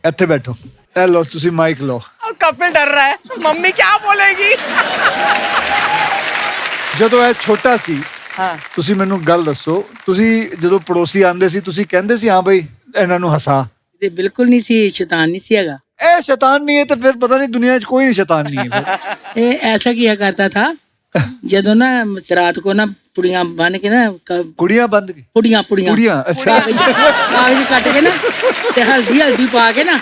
ਇੱਥੇ बैठो। ए लो, तुसी माइक लो। कपिल डर रहा है, मम्मी क्या बोलेगी? ਜਦੋਂ ਇਹ ਛੋਟਾ ਸੀ, ਤੁਸੀਂ ਮੈਨੂੰ ਗੱਲ ਦੱਸੋ, ਤੁਸੀਂ ਜਦੋਂ ਪੜੋਸੀ ਆਂਦੇ ਸੀ, ਤੁਸੀਂ ਕਹਿੰਦੇ ਸੀ ਹਾਂ ਬਈ ਇਹਨਾਂ ਨੂੰ ਹਸਾ? ਤੇ ਬਿਲਕੁਲ ਨਹੀਂ ਸੀ, ਸ਼ੈਤਾਨ ਨਹੀਂ ਸੀ ਹੈਗਾ। ए शैतान नहीं है तो फिर पता नहीं दुनिया में कोई नहीं शैतान नहीं है फिर। ये ऐसा किया करता था जदों ना रात को ना पुड़ियां बन के ना कुड़ियां बंद की पुड़ियां पुड़ियां कुड़ियां अच्छा कागज कट के ना ते हल्दी पा के ना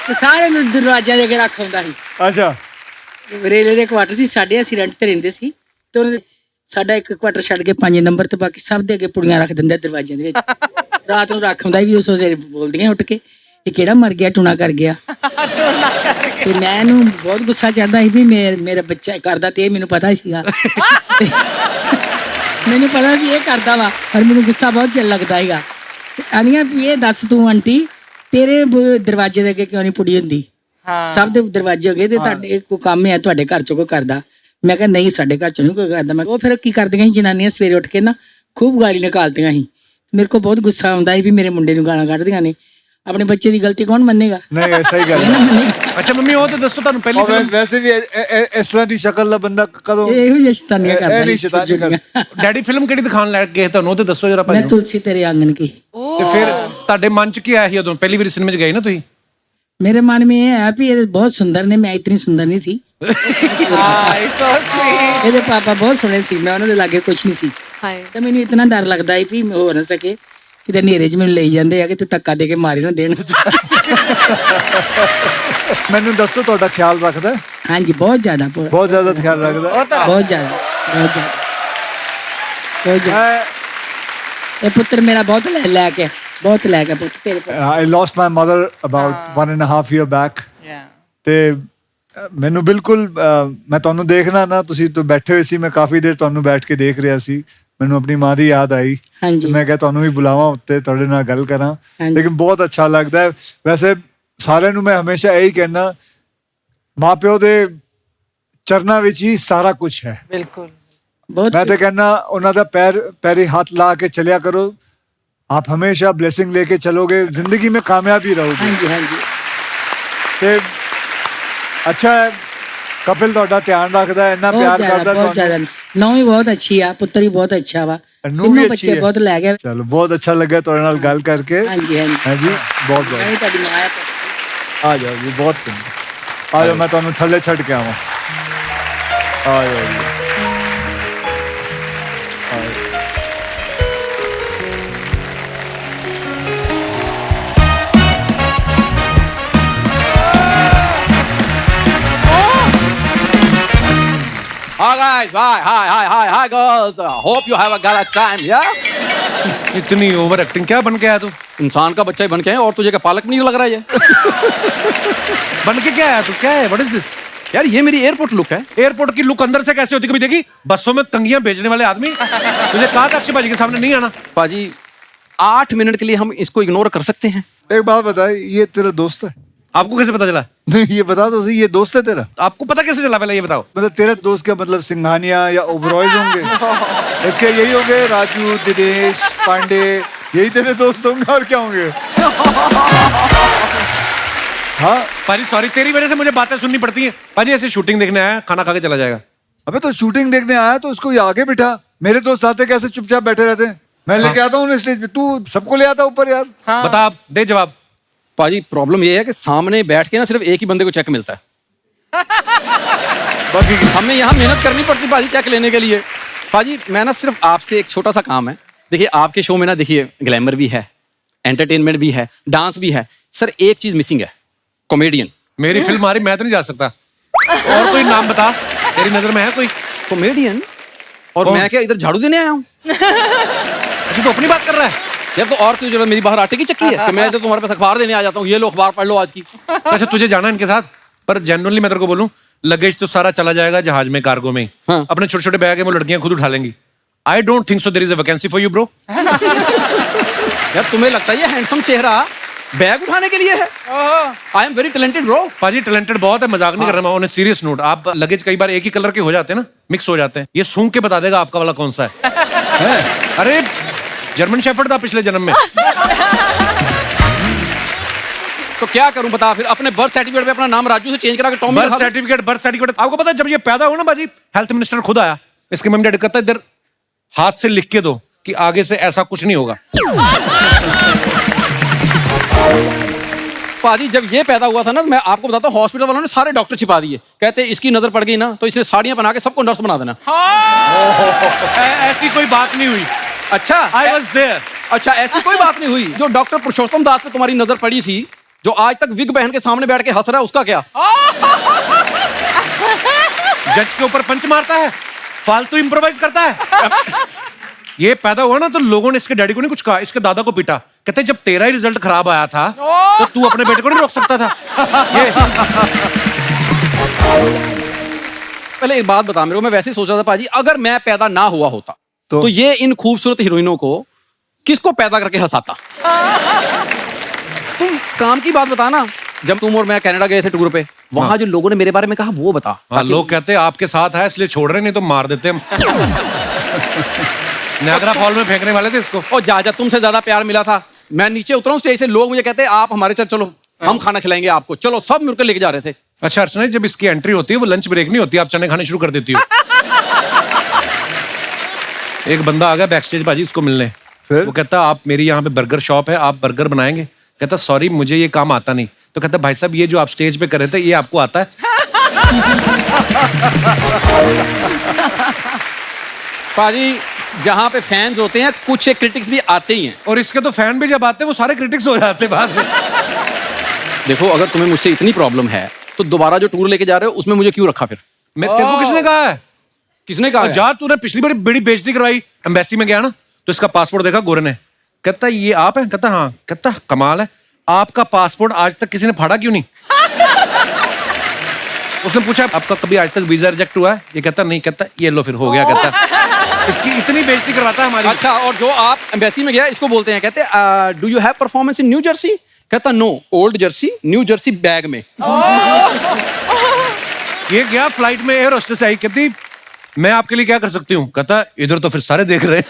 ते सारे ਨੂੰ ਦਰਵਾਜ਼ਿਆਂ ਦੇ ਅੱਗੇ ਰੱਖ ਆਉਂਦਾ ਸੀ अच्छा ਰੇਲੇ ਦੇ ਕੁਆਟਰ ਸੀ ਸਾਡੇ, ਅਸੀਂ ਰੈਂਟ ਤੇ ਰਹਿੰਦੇ ਸੀ ਤੇ ਉਹਨਾਂ ਸਾਡਾ ਇੱਕ ਕੁਆਟਰ ਛੱਡ ਕੇ 5 ਨੰਬਰ ਤੇ ਬਾਕੀ ਸਭ ਦੇ ਅੱਗੇ ਪੁੜੀਆਂ ਰੱਖ ਦਿੰਦੇ ਦਰਵਾਜ਼ਿਆਂ ਦੇ ਵਿੱਚ। ਰਾਤ ਨੂੰ ਰੱਖ ਆਉਂਦਾ ਵੀ ਉਸ ਵੇਲੇ ਬੋਲਦੀਆਂ ਉੱਠ ਕੇ ਇਹ ਕਿਹੜਾ ਮਰ ਗਿਆ ਟੂਣਾ ਕਰ ਗਿਆ। ਤੇ ਮੈਂ ਇਹਨੂੰ ਬਹੁਤ ਗੁੱਸਾ ਚੜਦਾ ਸੀ ਵੀ ਮੇਰਾ ਬੱਚਾ ਕਰਦਾ ਤੇ ਇਹ ਮੈਨੂੰ ਪਤਾ ਸੀਗਾ। ਮੈਨੂੰ ਪਤਾ ਵੀ ਇਹ ਕਰਦਾ ਵਾ ਪਰ ਮੈਨੂੰ ਗੁੱਸਾ ਬਹੁਤ ਜਿਹਾ ਲੱਗਦਾ ਸੀਗਾ। ਆਨੀਆਂ ਵੀ ਇਹ ਦੱਸ ਤੂੰ ਆਂਟੀ ਤੇਰੇ ਦਰਵਾਜ਼ੇ ਦੇ ਅੱਗੇ ਕਿਉਂ ਨਹੀਂ ਪੁੜੀ ਹੁੰਦੀ? ਸਭ ਦੇ ਦਰਵਾਜ਼ੇ ਹੋ ਗਏ ਤੇ ਤੁਹਾਡੇ ਕੋਈ ਕੰਮ ਹੈ ਤੁਹਾਡੇ ਘਰ ਚੋਂ ਕੋਈ ਕਰਦਾ? ਮੈਂ ਕਿਹਾ ਨਹੀਂ ਸਾਡੇ ਘਰ ਚੋਂ ਨਹੀਂ ਕੋਈ ਕਰਦਾ। ਮੈਂ ਉਹ ਫਿਰ ਕੀ ਕਰਦੀਆਂ ਸੀ ਜਨਾਨੀਆਂ ਸਵੇਰੇ ਉੱਠ ਕੇ ਨਾ ਖੂਬ ਗਾਲੀ ਨਿਕਾਲਦੀਆਂ ਸੀ। ਮੇਰੇ ਕੋਲ ਬਹੁਤ ਗੁੱਸਾ ਆਉਂਦਾ ਸੀ ਵੀ ਮੇਰੇ ਮੁੰਡੇ ਨੂੰ ਗਾਲਾਂ ਕੱਢਦੀਆਂ ਨੇ। ਆਪਣੇ ਬੱਚੇ ਦੀ ਗਲਤੀ ਕੌਣ ਮੰਨੇਗਾ? नहीं ऐसा ही गल है। ਅੱਛਾ ਮੰਮੀ ਉਹ ਤੇ ਦੱਸੋ ਤੁਹਾਨੂੰ ਪਹਿਲੀ और ਫਿਲਮ वैसे भी इस तरह की शक्ल का बंदा कदों ਇਹੋ ਜਿਹੀ ਸ਼ੈਤਾਨੀਆਂ ਕਰਦਾ नहीं शैतानी कर ਡੈਡੀ ਫਿਲਮ ਕਿਹੜੀ ਦਿਖਾਣ ਲੈ ਗਏ ਤੁਹਾਨੂੰ ਉਹ ਤੇ ਦੱਸੋ ਜਰਾ ਭਾਈ ਮੈਂ ਨੂੰ। ਤੁਲਸੀ ਤੇਰੇ ਆਂਗਣ ਕੀ। ਤੇ ਫਿਰ ਤੁਹਾਡੇ ਮਨ ਚ ਕੀ ਆਇਆ ਸੀ ਉਦੋਂ ਪਹਿਲੀ ਵਾਰੀ ਸਿਨੇਮੇ ਚ ਗਏ ਨਾ ਤੁਸੀਂ? मेरे मन में ये है कि ये बहुत सुंदर ने, मैं इतनी सुंदर नहीं थी। so sweet. ਇਹਦੇ ਪਾਪਾ ਬਹੁਤ ਸੋਹਣੇ ਸੀ, ਮੈਂ ਉਹਨਾਂ ਦੇ ਲਾਗੇ ਕੁਛ ਨਹੀਂ ਸੀ। ਤੇ ਮੈਨੂੰ ਇਤਨਾ ਡਰ ਲੱਗਦਾ ਸੀ ਵੀ ਹੋ ਨਾ ਸਕੇ ਕਿਤੇ ਹਨੇਰੇ 'ਚ ਮੈਨੂੰ ਲਈ ਜਾਂਦੇ ਆ ਕਿ ਤੇ ਧੱਕਾ ਦੇ ਕੇ ਮਾਰੇ ਨਾ ਦੇਣ। ਮੈਨੂੰ ਦੱਸੋ ਤੁਹਾਡਾ ਖਿਆਲ ਰੱਖਦਾ ਹੈ? ਹਾਂਜੀ ਬਹੁਤ ਜ਼ਿਆਦਾ ਬਹੁਤ ਜ਼ਿਆਦਾ ਖਿਆਲ ਰੱਖਦਾ ਹੈ? ਬਹੁਤ ਜ਼ਿਆਦਾ ਬਹੁਤ ਜ਼ਿਆਦਾ ਬਹੁਤ ਜ਼ਿਆਦਾ। मैं ਇਹ ਪੁੱਤਰ ਮੇਰਾ ਬਹੁਤ ਲੈ ਕੇ ਪੁੱਤ ਤੇਰੇ ਕੋਲ। I lost my mother about 1.5 year back Yeah. ਤੇ ਮੈਨੂੰ ਬਿਲਕੁਲ ਮੈਂ ਤੁਹਾਨੂੰ ਦੇਖਣਾ ਨਾ ਤੁਸੀਂ ਤੋਂ ਬੈਠੇ ਹੋਏ ਸੀ, ਮੈਂ ਕਾਫੀ ਦੇਰ ਤੁਹਾਨੂੰ ਬੈਠ ਕੇ ਦੇਖ ਰਿਹਾ ਸੀ, ਮੈਨੂੰ ਆਪਣੀ ਮਾਂ ਦੀ ਯਾਦ ਆਈ। ਹਾਂਜੀ। ਮੈਂ ਕਿਹਾ ਤੁਹਾਨੂੰ ਵੀ ਬੁਲਾਵਾਂ ਉੱਤੇ ਤੁਹਾਡੇ ਨਾਲ ਗੱਲ ਕਰਾਂ। ਹਾਂਜੀ। ਲੇਕਿਨ ਬਹੁਤ ਅੱਛਾ ਲੱਗਦਾ ਹੈ। ਵੈਸੇ ਸਾਰਿਆਂ ਨੂੰ ਮੈਂ ਹਮੇਸ਼ਾ ਇਹੀ ਕਹਿਣਾ ਮਾਪਿਓ ਦੇ ਚਰਨਾਂ ਵਿੱਚ ਹੀ ਸਾਰਾ ਕੁਝ ਹੈ। बिल्कुल. ਬਹੁਤ ਮੈਂ ਤਾਂ ਕਹਿੰਦਾ ਉਹਨਾਂ ਦਾ ਪੈਰੀ ਹੱਥ ਲਾ ਕੇ ਚਲਿਆ ਕਰੋ। आप हमेशा ब्लेसिंग लेके चलोगे, जिंदगी में कामयाब ही रहोगे। ਹਾਂਜੀ ਹਾਂਜੀ ਤੇ ਅੱਛਾ ਹੈ ਕਪਿਲ ਤੁਹਾਡਾ ਧਿਆਨ ਰੱਖਦਾ ਹੈ, ਇੰਨਾ ਪਿਆਰ ਕਰਦਾ ਬਹੁਤ ਜ਼ਿਆਦਾ। ਨੌਂ ਵੀ ਬਹੁਤ ਅੱਛੀ ਆ, ਪੁੱਤਰ ਵੀ ਬਹੁਤ ਅੱਛਾ ਵਾ, ਨੂੰ ਵੀ ਤਿੰਨੋਂ ਅੱਛੀ ਬੱਚੇ ਹੈ। ਬਹੁਤ ਲੈ ਗਿਆ। ਚਲੋ ਬਹੁਤ ਅੱਛਾ ਲੱਗਾ ਤੁਹਾਡੇ ਨਾਲ ਗੱਲ ਕਰਕੇ। ਹਾਂਜੀ ਹਾਂਜੀ ਹਾਂਜੀ ਬਹੁਤ ਮੈਂ ਬਹੁਤ ਵੀ ਤੁਹਾਡੀ ਮਾਂ ਆ। ਆ ਜਾਓ ਜੀ, ਬਹੁਤ ਚੰਗਾ। ਆ ਜਾਓ ਮੈਂ ਤੁਹਾਨੂੰ ਥੱਲੇ ਛੱਡ ਕੇ ਆਵਾਂ। ਆ ਜਾਓ ਜੀ। Hi guys, hi girls. Hope you have a gala time, yeah? इतनी ओवर एक्टिंग क्या बन के आया तू? इंसान का बच्चा ही बन के है और तुझे क्या पालक नहीं लग रहा है ये? बन के क्या आया तू? क्या है? What is this? यार ये मेरी एयरपोर्ट लुक है। एयरपोर्ट की लुक अंदर से कैसे होती, कभी देखी? बसों में कंगियां बेचने वाले आदमी। तुझे कहा था अक्षय भाजी के सामने नहीं आना। पाजी 8 मिनट के लिए हम इसको इग्नोर कर सकते हैं। एक बात बता, ये तेरा दोस्त है? आपको कैसे पता चला? नहीं ये बता दो सही, ये दोस्त है तेरा? आपको पता कैसे चला पहले ये बताओ? मतलब तेरे दोस्त क्या मतलब सिंघानिया या ओबरॉयज होंगे? इसके यही होंगे, राजू, दिनेश, पांडे, यही तेरे दोस्त होंगे और क्या होंगे? हाँ पाजी सॉरी, तेरी वजह से मुझे बातें सुननी पड़ती हैं। पाजी ऐसे शूटिंग देखने आया, खाना खा के चला जाएगा। अबे तो शूटिंग देखने आया तो उसको आगे बिठा। मेरे दोस्त आते कैसे चुपचाप बैठे रहते हैं, मैं लेके आता हूँ स्टेज पे, तू सबको ले आता ऊपर यार। बता, आप दे जवाब। पाजी प्रॉब्लम ये है कि सामने बैठ के ना सिर्फ एक ही बंदे को चेक मिलता है। बाकी हमें यहाँ मेहनत करनी पड़ती पाजी चेक लेने के लिए। पाजी मैं ना सिर्फ आपसे एक छोटा सा काम है। देखिए आपके शो में ना देखिए ग्लैमर भी है, एंटरटेनमेंट भी है, डांस भी है। सर एक चीज मिसिंग है, कॉमेडियन। मेरी फिल्म आ रही, मैं तो नहीं जा सकता। और कोई नाम बता, तेरी नजर में है कोई कॉमेडियन? और मैं क्या इधर झाड़ू देने आया हूँ? अभी तो अपनी बात कर रहा है यार। तो और क्यों जरूरत, मेरी बाहर आटे की चक्की है कि मैं तो तुम्हारे पास अखबार देने आ जाता हूँ, ये लो अखबार पढ़ लो आज की। अच्छा तुझे जाना इनके साथ, पर जेन्युइनली मैं तेरे को बोलूं, लगेज तो सारा चला जाएगा जहाज में, कार्गो में। हाँ। अपने छोटे छोटे बैग है वो लड़कियां खुद उठा लेंगी। I don't think so there is a vacancy for you bro. यार तुम्हें लगता है ये हैंडसम चेहरा बैग उठाने के लिए है? I am very talented bro. पाजी टैलेंटेड बहुत है, मजाक नहीं कर रहा मैं। ऑन सीरियस नोट, आप लगेज कई बार एक ही कलर के हो जाते हैं ना, मिक्स हो जाते हैं। ये सूंघ के बता देगा आपका वाला कौन सा है। अरे जर्मन शेफर्ड था पिछले जन्म में। तो क्या करूं बता फिर? अपने बर्थ सर्टिफिकेट पे अपना नाम राजू से चेंज करा के टॉमी बर्थ सर्टिफिकेट आपको पता है जब ये पैदा हुआ ना बाजी, हेल्थ मिनिस्टर खुद आया, इसके मम्मी डैडी कहता है इधर हाथ से लिख के दो कि आगे से ऐसा कुछ नहीं होगा। पाजी जब ये पैदा हुआ था ना, मैं आपको बताता हूँ, हॉस्पिटल वालों ने सारे डॉक्टर छिपा दिए। कहते इसकी नजर पड़ गई ना तो इसने साड़ियां बना के सबको नर्स बना देना। ऐसी कोई बात नहीं हुई। अच्छा, आई वॉज देयर। अच्छा, ऐसी कोई बात नहीं हुई। जो डॉक्टर पुरुषोत्तम दास पे तुम्हारी नजर पड़ी थी, जो आज तक विग बहन के सामने बैठ के हंस रहा है, उसका क्या? जज के ऊपर पंच मारता है, फालतू इम्प्रोवाइज करता है। ये पैदा हुआ ना तो लोगों ने इसके डैडी को नहीं कुछ कहा, इसके दादा को पीटा। कहते जब तेरा ही रिजल्ट खराब आया था तो तू अपने बेटे को नहीं रोक सकता था। ये पहले एक बात बता मेरे को, मैं वैसे ही सोच रहा था पाजी, अगर मैं पैदा ना हुआ होता तो ये इन खूबसूरत हीरोइनों को किसको पैदा करके हंसाता? तुम काम की बात बता ना। जब तुम और मैं कनाडा गए थे टूर पे, वहां जो लोगों ने मेरे बारे में कहा वो बता। लोग कहते हैं आपके साथ है इसलिए छोड़ रहे, नहीं तो मार देते हम। नायग्रा फॉल में फेंकने वाले थे इसको। और जा तुमसे ज्यादा प्यार मिला था। मैं नीचे उतरा हूं स्टेज से, लोग मुझे कहते हैं आप हमारे साथ चलो, हम खाना खिलाएंगे आपको, चलो, सब मिलकर लेके जा रहे थे। अच्छा अर्चना, जब इसकी एंट्री होती है वो लंच ब्रेक नहीं होती, आप चने खाने शुरू कर देती हो। एक बंदा आ गया बैक स्टेज बाजी इसको मिलने, वो कहता आप मेरी यहाँ पे बर्गर शॉप है, आप बर्गर बनाएंगे? कहता सॉरी मुझे ये काम आता नहीं। तो कहता भाई साहब ये जो आप स्टेज पे कर रहे थे ये आपको आता है? पाजी जहाँ पे फैंस होते हैं कुछ क्रिटिक्स भी आते ही हैं, और इसके तो फैन भी जब आते हैं वो सारे क्रिटिक्स हो जाते हैं बाद में। देखो अगर तुम्हें मुझसे इतनी प्रॉब्लम है तो दोबारा जो टूर लेके जा रहे हो उसमें मुझे क्यों रखा फिर? मैं तेरे को किसने कहा है? किसने कहा? जा, तूने पिछली बार बड़ी बेइज्जती करवाई, एम्बेसी में गया ना तो इसका पासपोर्ट देखा गोरे ने, कहता ये आप है? कहता हाँ। कहता कमाल है, आपका पासपोर्ट आज तक किसी ने फाड़ा क्यों नहीं? उसने पूछा आपका कभी आज तक वीजा रिजेक्ट हुआ है? ये कहता नहीं। कहता ये लो फिर हो गया। कहता इसकी इतनी बेइज्जती करवाता है हमारी। अच्छा, और जो आप एम्बेसी में गया इसको बोलते हैं, कहते do you have performance in New Jersey? कहता no, old jersey New Jersey bag में। ये गया फ्लाइट में, एयर होस्टेस आई, कहती मैं आपके लिए क्या कर सकती हूँ? कहता इधर तो फिर सारे देख रहे हैं।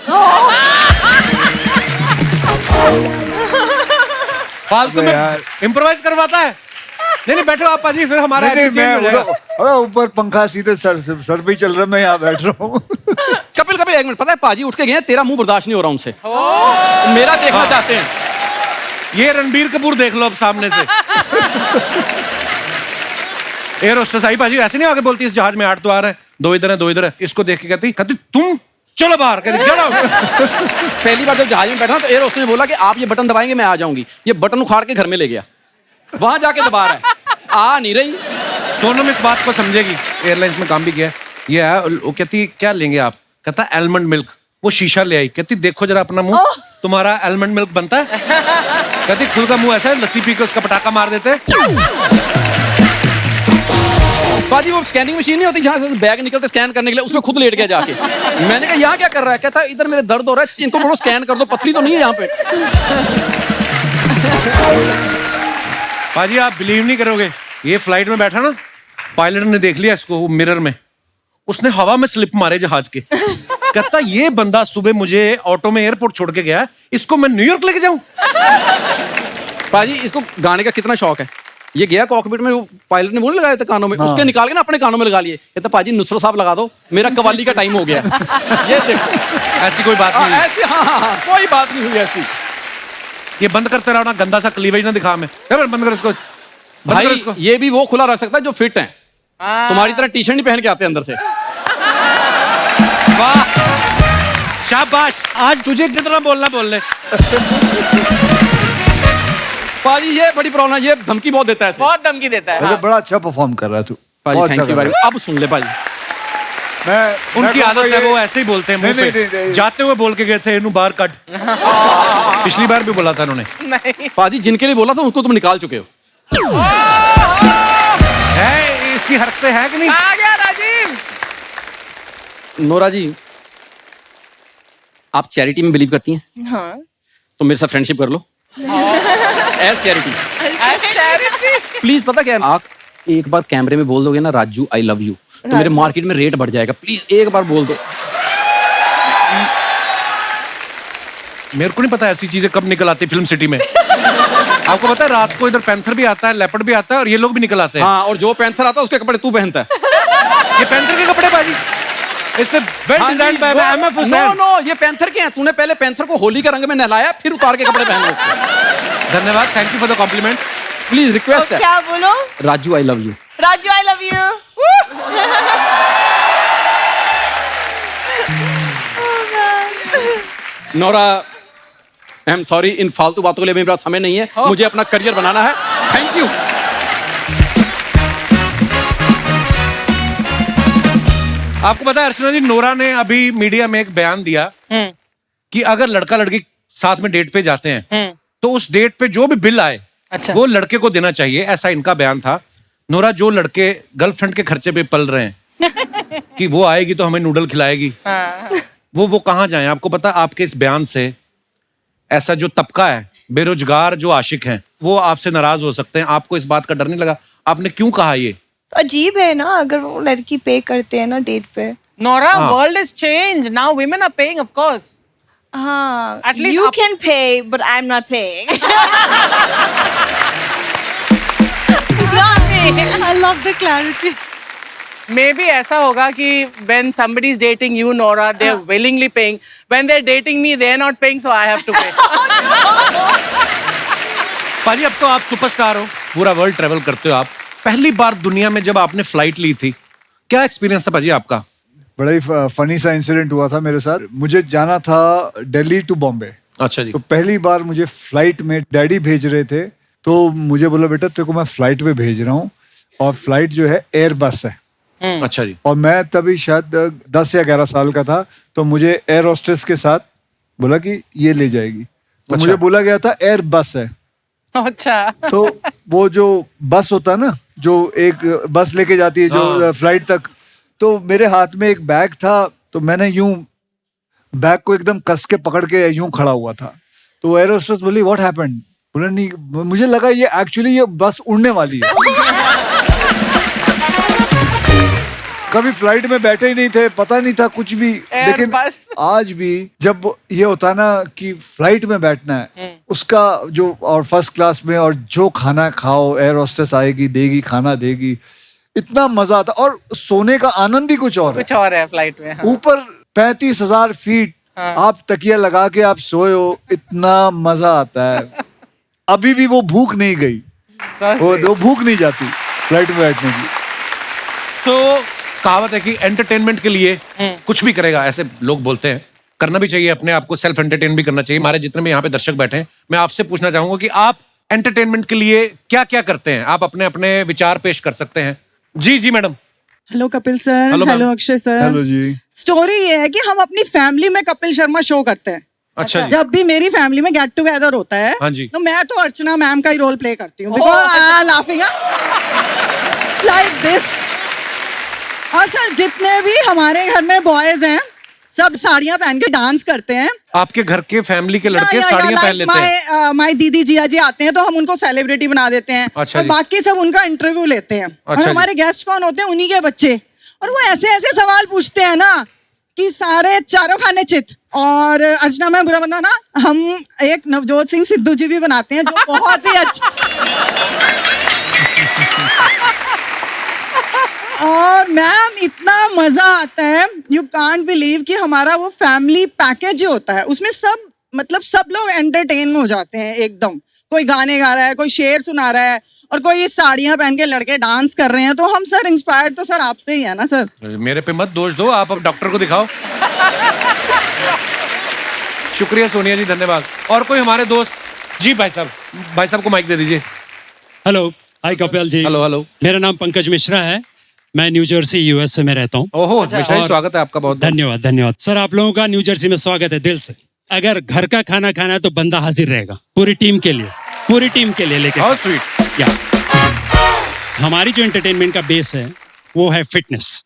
फालतू में इम्प्रोवाइज करवाता है। नहीं बैठो आप पाजी, फिर हमारा मैं ऊपर पंखा सीधे सर पे चल रहा, मैं यहाँ बैठ रहा हूँ। कपिल एक मिनट, पता है पाजी उठ के गए, तेरा मुंह बर्दाश्त नहीं हो रहा उनसे, मेरा देखना चाहते हैं। ये रणबीर कपूर देख लो अब सामने से। एयर होस्टेस आई पाजी, ऐसे नहीं आगे बोलती इस जहाज में 8 तो आ रहे हैं, 2 इधर है 2 इधर है। इसको देख के कहती तुम चलो बाहर। कहती गेट आउट। पहली बार जब जहाज में बैठा तो एयर होस्टेस ने बोला कि आप ये बटन दबाएंगे मैं आ जाऊंगी। ये बटन उखाड़ के घर में ले गया, वहां जाके दबा रहा है, आ नहीं रही। सोनम इस बात को समझेगी, एयरलाइंस में काम भी किया है। ये है, वो कहती क्या लेंगे आप? कहता एलमंड मिल्क। वो शीशा ले आई, कहती देखो जरा अपना मुंह, तुम्हारा एलमंड मिल्क बनता है? कहती खुद का मुंह ऐसा है, लस्सी पी के उसका पटाखा मार देते। पाजी वो स्कैनिंग मशीन नहीं होती जहां से बैग निकलते स्कैन करने के लिए, उसमें खुद लेट गया जाके। मैंने कहा यहाँ क्या कर रहा है? कहता इधर मेरे दर्द हो रहा है, इनको बोलो स्कैन कर दो, पथरी तो नहीं है यहाँ पे। पाजी आप बिलीव नहीं करोगे, ये फ्लाइट में बैठा ना, पायलट ने देख लिया इसको मिरर में, उसने हवा में स्लिप मारे जहाज के। कहता ये बंदा सुबह मुझे ऑटो में एयरपोर्ट छोड़ के गया, इसको मैं न्यूयॉर्क लेके जाऊं? पाजी इसको गाने का कितना शौक है। ये गया कॉकपिट में, वो पायलट ने वो नहीं लगाए थे कानों में, उसके निकाल के ना अपने कानों में लगा लिए। कहता पाजी नुसरत साहब लगा दो, मेरा कवाली का टाइम हो गया। ये देखो, ऐसी कोई बात नहीं। ऐसी हाँ, कोई बात नहीं हुई ऐसी। ये बंद करते रहो ना, गंदा सा क्लीवेज ना दिखा मैं। बंद कर इसको। भाई ये भी वो खुला रख सकता है जो फिट है, तुम्हारी तरह टी शर्ट नहीं पहन के आते अंदर से। वाह शाबाश, आज तुझे कितना बोलना बोल ले। पाजी ये बड़ी प्रॉब्लम है, ये धमकी बहुत देता है, बहुत धमकी देता है। बड़ा अच्छा परफॉर्म कर रहा है तू। पाजी थैंक यू भाई। अब सुन ले पाजी, उनकी आदत है, वो ऐसे ही बोलते हैं मुंह पे। जाते हुए बोल के गए थे इन्हू बाहर कट। पिछली बार भी बोला था उन्होंने। पाजी जिनके लिए बोला था उनको तुम निकाल चुके हो। है इसकी हरकतें हैं कि नहीं? आ गया राजीव। नोरा जी आप चैरिटी में बिलीव करती हैं? हाँ। तो मेरे साथ फ्रेंडशिप कर लो एज चैरिटी। प्लीज पता क्या है, आप एक बार कैमरे में बोल दोगे ना राजू आई लव यू, तो मेरे मार्केट में रेट बढ़ जाएगा। प्लीज एक बार बोल दो। मेरे को नहीं पता ऐसी चीजें कब निकल आती फिल्म सिटी में। आपको पता है रात को इधर पैंथर भी आता है, लेपर्ड भी आता है, और ये लोग भी निकल आते हैं। हाँ, और जो पैंथर आता है उसके कपड़े तू पहनता है। ये पैंथर के कपड़े बाजी, इससे well designed by MF Husain. No ये पैंथर के हैं। तूने पहले पैंथर को होली के रंग में नहलाया, फिर उतार के कपड़े पहने उसके। धन्यवाद, thank you for the compliment. Please request है। क्या बोलो? Raju I love you. Raju I love you. Nora I am sorry, इन फालतू बातों के लिए मेरे पास समय नहीं है, मुझे अपना करियर बनाना है। Thank you. आपको पता है अर्चना जी, नोरा ने अभी मीडिया में एक बयान दिया कि अगर लड़का लड़की साथ में डेट पे जाते हैं तो उस डेट पे जो भी बिल आए वो लड़के को देना चाहिए, ऐसा इनका बयान था। नोरा, जो लड़के गर्लफ्रेंड के खर्चे पे पल रहे हैं कि वो आएगी तो हमें नूडल खिलाएगी, वो कहाँ जाएं? आपको पता, आपके इस बयान से ऐसा जो तबका है बेरोजगार जो आशिक हैं वो आपसे नाराज हो सकते हैं। आपको इस बात का डर नहीं लगा? आपने क्यों कहा ये? अजीब है ना, अगर वो लड़की पे करते हैं ना डेट पे। Nora, world is changed. Now women are paying, of course. हाँ, At least you can pay, but I'm not paying. I love the clarity. Maybe ऐसा होगा कि when somebody is dating you, Nora, they're willingly paying. When they're dating me, they're not paying, so I have to pay. पाजी, अब तो आप superstar हो, पूरा world travel करते हो आप। पहली बार दुनिया में जब आपने फ्लाइट ली थी, क्या एक्सपीरियंस था पाजी आपका? बड़ा ही फनी सा इंसिडेंट हुआ था मेरे साथ। मुझे जाना था दिल्ली टू बॉम्बे। अच्छा जी। तो पहली बार मुझे फ्लाइट में डैडी भेज रहे थे, तो मुझे बोला बेटा तेरे को मैं फ्लाइट में भेज रहा हूँ, और फ्लाइट जो है एयर बस है। अच्छा जी। और मैं तभी शायद 10 या 11 साल का था, तो मुझे एयर होस्टेस के साथ बोला कि ये ले जाएगी। तो मुझे बोला गया था एयर बस है। अच्छा। तो वो जो बस होता है ना, जो एक बस लेके जाती है जो फ्लाइट तक, तो मेरे हाथ में एक बैग था, तो मैंने यूं बैग को एकदम कस के पकड़ के यूं खड़ा हुआ था। तो एयर होस्टेस बोली व्हाट हैपेंड? बोला नहीं, मुझे लगा ये एक्चुअली ये बस उड़ने वाली है। कभी फ्लाइट में बैठे ही नहीं थे, पता नहीं था कुछ भी। लेकिन आज भी जब ये होता है ना कि फ्लाइट में बैठना है, उसका जो, और फर्स्ट क्लास में, और जो खाना खाओ, एयर होस्टेस आएगी, देगी, खाना देगी, इतना मजा आता। और सोने का आनंद ही कुछ और है फ्लाइट में। ऊपर 35,000 फीट आप तकिया लगा के आप सोए हो, इतना मजा आता है। अभी भी वो भूख नहीं गई, वो भूख नहीं जाती फ्लाइट में बैठने की। तो कहावत है कि एंटरटेनमेंट के लिए कुछ भी करेगा, ऐसे लोग बोलते हैं। करना भी चाहिए, अपने आप को सेल्फ एंटरटेन भी करना चाहिए। हमारे जितने भी यहाँ पे दर्शक बैठे हैं, मैं आपसे पूछना चाहूंगा कि आप एंटरटेनमेंट के लिए क्या क्या करते हैं? आप अपने अपने विचार पेश कर सकते हैं। जी जी madam. Hello Kapil sir. Hello Akshay sir. Hello जी। स्टोरी ये है कि हम अपनी फैमिली में कपिल शर्मा शो करते हैं। अच्छा। जब भी मेरी फैमिली में गेट टुगेदर होता है, हाँ जी, तो मैं तो अर्चना मैम का ही रोल प्ले करती हूँ, बिकॉज़ लाफिंग लाइक दिस। और सर जितने भी हमारे घर में बॉयज हैं, सब साड़ियाँ पहन के डांस करते हैं। आपके घर के फैमिली के लड़के साड़ियाँ पहन लेते हैं? माय दीदी जिया जी आते हैं तो हम उनको सेलिब्रिटी बना देते हैं। अच्छा और बाकी सब उनका इंटरव्यू लेते हैं। और हमारे गेस्ट कौन होते हैं? उन्हीं के बच्चे। और वो ऐसे ऐसे सवाल पूछते हैं ना कि सारे चारों खाने चित। और अर्चना में बुरा बंदा ना, हम एक नवजोत सिंह सिद्धू जी भी बनाते हैं, जो बहुत ही अच्छा। और मैम इतना मजा आता है, यू कांट बिलीव कि हमारा वो फैमिली पैकेज जो होता है, उसमें सब, मतलब सब लोग एंटरटेन हो जाते हैं एकदम। कोई गाने गा रहा है, कोई शेर सुना रहा है, और कोई साड़ियां पहन के लड़के डांस कर रहे हैं। तो हम सर इंस्पायर्ड तो सर आपसे ही है ना सर। मेरे पे मत दोष दो, आप अब डॉक्टर को दिखाओ। शुक्रिया सोनिया जी, धन्यवाद। और कोई हमारे दोस्त? जी भाई साहब को माइक दे दीजिए। Hello, hi Kapil ji. Hello hello. मेरा नाम पंकज मिश्रा है, मैं न्यू जर्सी यूएसए में रहता हूँ। ओहो, मिश्रा जी स्वागत है आपका, बहुत धन्यवाद सर। आप लोगों का न्यू जर्सी में स्वागत है दिल से। अगर घर का खाना खाना है तो बंदा हाजिर रहेगा, पूरी टीम के लिए लेके। How sweet. या हमारी जो एंटरटेनमेंट का बेस है वो है फिटनेस,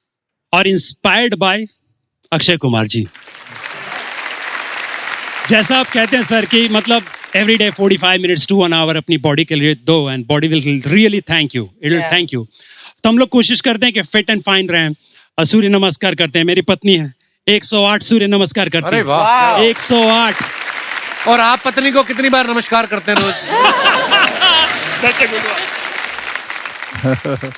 और इंस्पायर्ड बाय अक्षय कुमार जी। जैसा आप कहते हैं सर कि मतलब every day 45 minutes to 1 hour अपनी बॉडी के लिए दो, and body will really thank you, it will thank you. तो हम लोग कोशिश करते हैं कि फिट एंड फाइन रहें। सूर्य नमस्कार करते हैं, मेरी पत्नी है 108 सूर्य नमस्कार करती है। 108। और आप पत्नी को कितनी बार नमस्कार करते हैं रोज?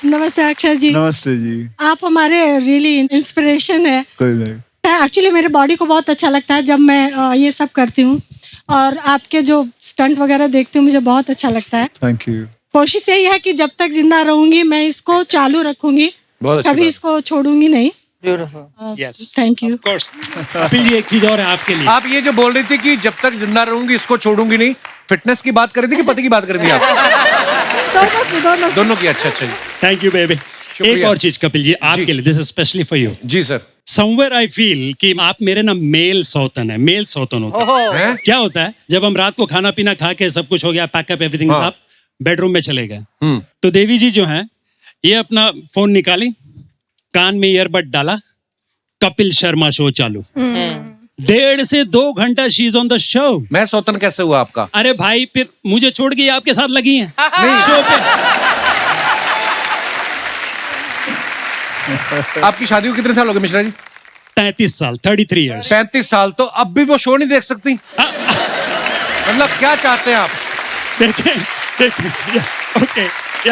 नमस्ते अक्षय जी। नमस्ते जी। आप हमारे रियली इंस्पिरेशन है। कोई नहीं। एक्चुअली मेरे बॉडी को बहुत अच्छा लगता है जब मैं ये सब करती हूँ, और आपके जो स्टंट वगैरह देखती हूँ मुझे बहुत अच्छा लगता है। Thank you. कोशिश यही है कि जब तक जिंदा रहूंगी मैं इसको चालू रखूंगी, बहुत अच्छी कभी बात। इसको छोड़ूंगी नहीं। Yes. Thank you. Of course. Kapil ji एक चीज और है आपके लिए। आप ये जो बोल रही थी कि जब तक जिंदा रहूंगी इसको छोड़ूंगी नहीं, फिटनेस की बात कर रही थी कि पति की बात कर रही थी आप? दोनों की। अच्छा जी। Thank you baby. एक और चीज कपिल जी आपके लिए, this is specially for you. जी सर। समवेयर आई फील कि आप मेरे ना मेल सौतन है, मेल सौतन होता है। क्या होता है जब हम रात को खाना पीना खा के सब कुछ हो गया, पैकअप एवरीथिंग, आप बेडरूम में चले गए, तो देवी जी जो हैं ये अपना फोन निकाली, कान में ईयरबड डाला, कपिल शर्मा शो चालू, 1.5 से 2 घंटा she is on the show. मैं सौतन कैसे हुआ आपका? अरे भाई फिर मुझे छोड़ के ये आपके साथ लगी हैं शो पे। आपकी शादी को कितने साल हो गए मिश्रा जी? 33 साल, 33 इयर्स। 35 साल, तो अब भी वो शो नहीं देख सकती? मतलब क्या चाहते हैं आप? ओके,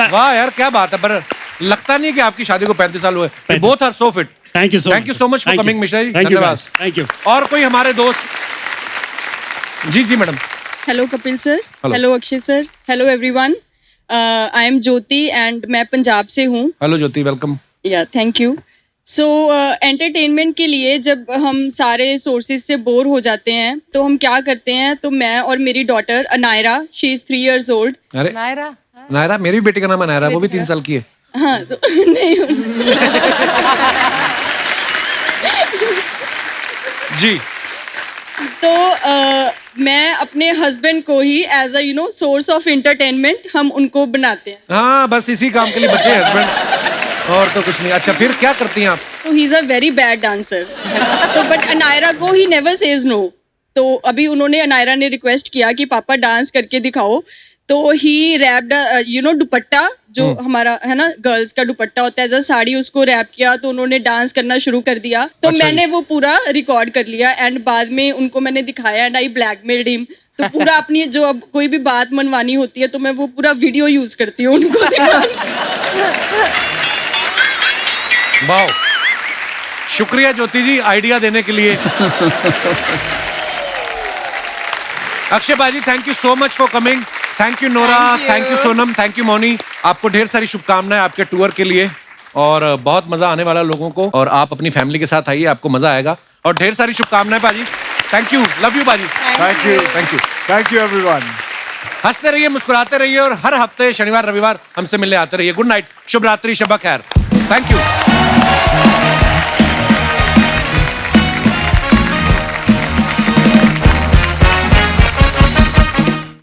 वाह यार क्या बात है, पर लगता नहीं कि आपकी शादी को 35 साल हुए। Both are so fit. Thank you so much for coming Mishra ji. Thank you, धन्यवाद। Thank you. और कोई हमारे दोस्त? जी जी madam. Hello Kapil sir, Hello. Hello Akshay sir, hello everyone. I am Jyoti and मैं पंजाब से हूँ। Hello Jyoti, welcome. Yeah thank you. So entertainment के लिए जब हम सारे सोर्सेज से बोर हो जाते हैं तो हम क्या करते हैं, तो मैं और मेरी daughter Anaira, she is 3 years old। अरे नायरा, मेरी बेटी का नाम है नायरा, वो भी 3 साल की है। हाँ तो नहीं जी। तो मैं अपने हस्बैंड को ही as a source of entertainment हम उनको बनाते हैं। हाँ बस इसी काम के लिए बचे हस्बैंड, और तो कुछ नहीं। अच्छा फिर क्या करती हैं आप? तो he is a very bad dancer, तो बट अनायरा को ही नेवर सेज नो। तो अभी उन्होंने, अनायरा ने रिक्वेस्ट किया कि पापा डांस करके दिखाओ, तो ही रैप्ड दुपट्टा जो हमारा है ना गर्ल्स का दुपट्टा होता है, एज अ साड़ी, उसको रैप किया, तो उन्होंने डांस करना शुरू कर दिया। तो अच्छा मैंने वो पूरा रिकॉर्ड कर लिया एंड बाद में उनको मैंने दिखाया एंड आई ब्लैकमेल्ड हिम। तो पूरा अपनी जो अब कोई भी बात मनवानी होती है तो मैं वो पूरा वीडियो यूज करती हूँ उनको दिखाने। वाह, शुक्रिया ज्योति जी आइडिया देने के लिए। अक्षय बाजी, thank you so much for coming. Thank you Nora, thank you Sonam, thank you Moni. आपको ढेर सारी शुभकामनाएं आपके टूर के लिए, और बहुत मजा आने वाला लोगों को, और आप अपनी फैमिली के साथ आइए, आपको मजा आएगा। और ढेर सारी शुभकामनाएं बाजी। थैंक यू, लव यू बाजी। Thank you, thank you, thank you everyone. हंसते रहिए, मुस्कुराते रहिए, और हर हफ्ते शनिवार रविवार हमसे मिलने आते रहिए। गुड नाइट, शुभ रात्रि, शब खैर। Thank you.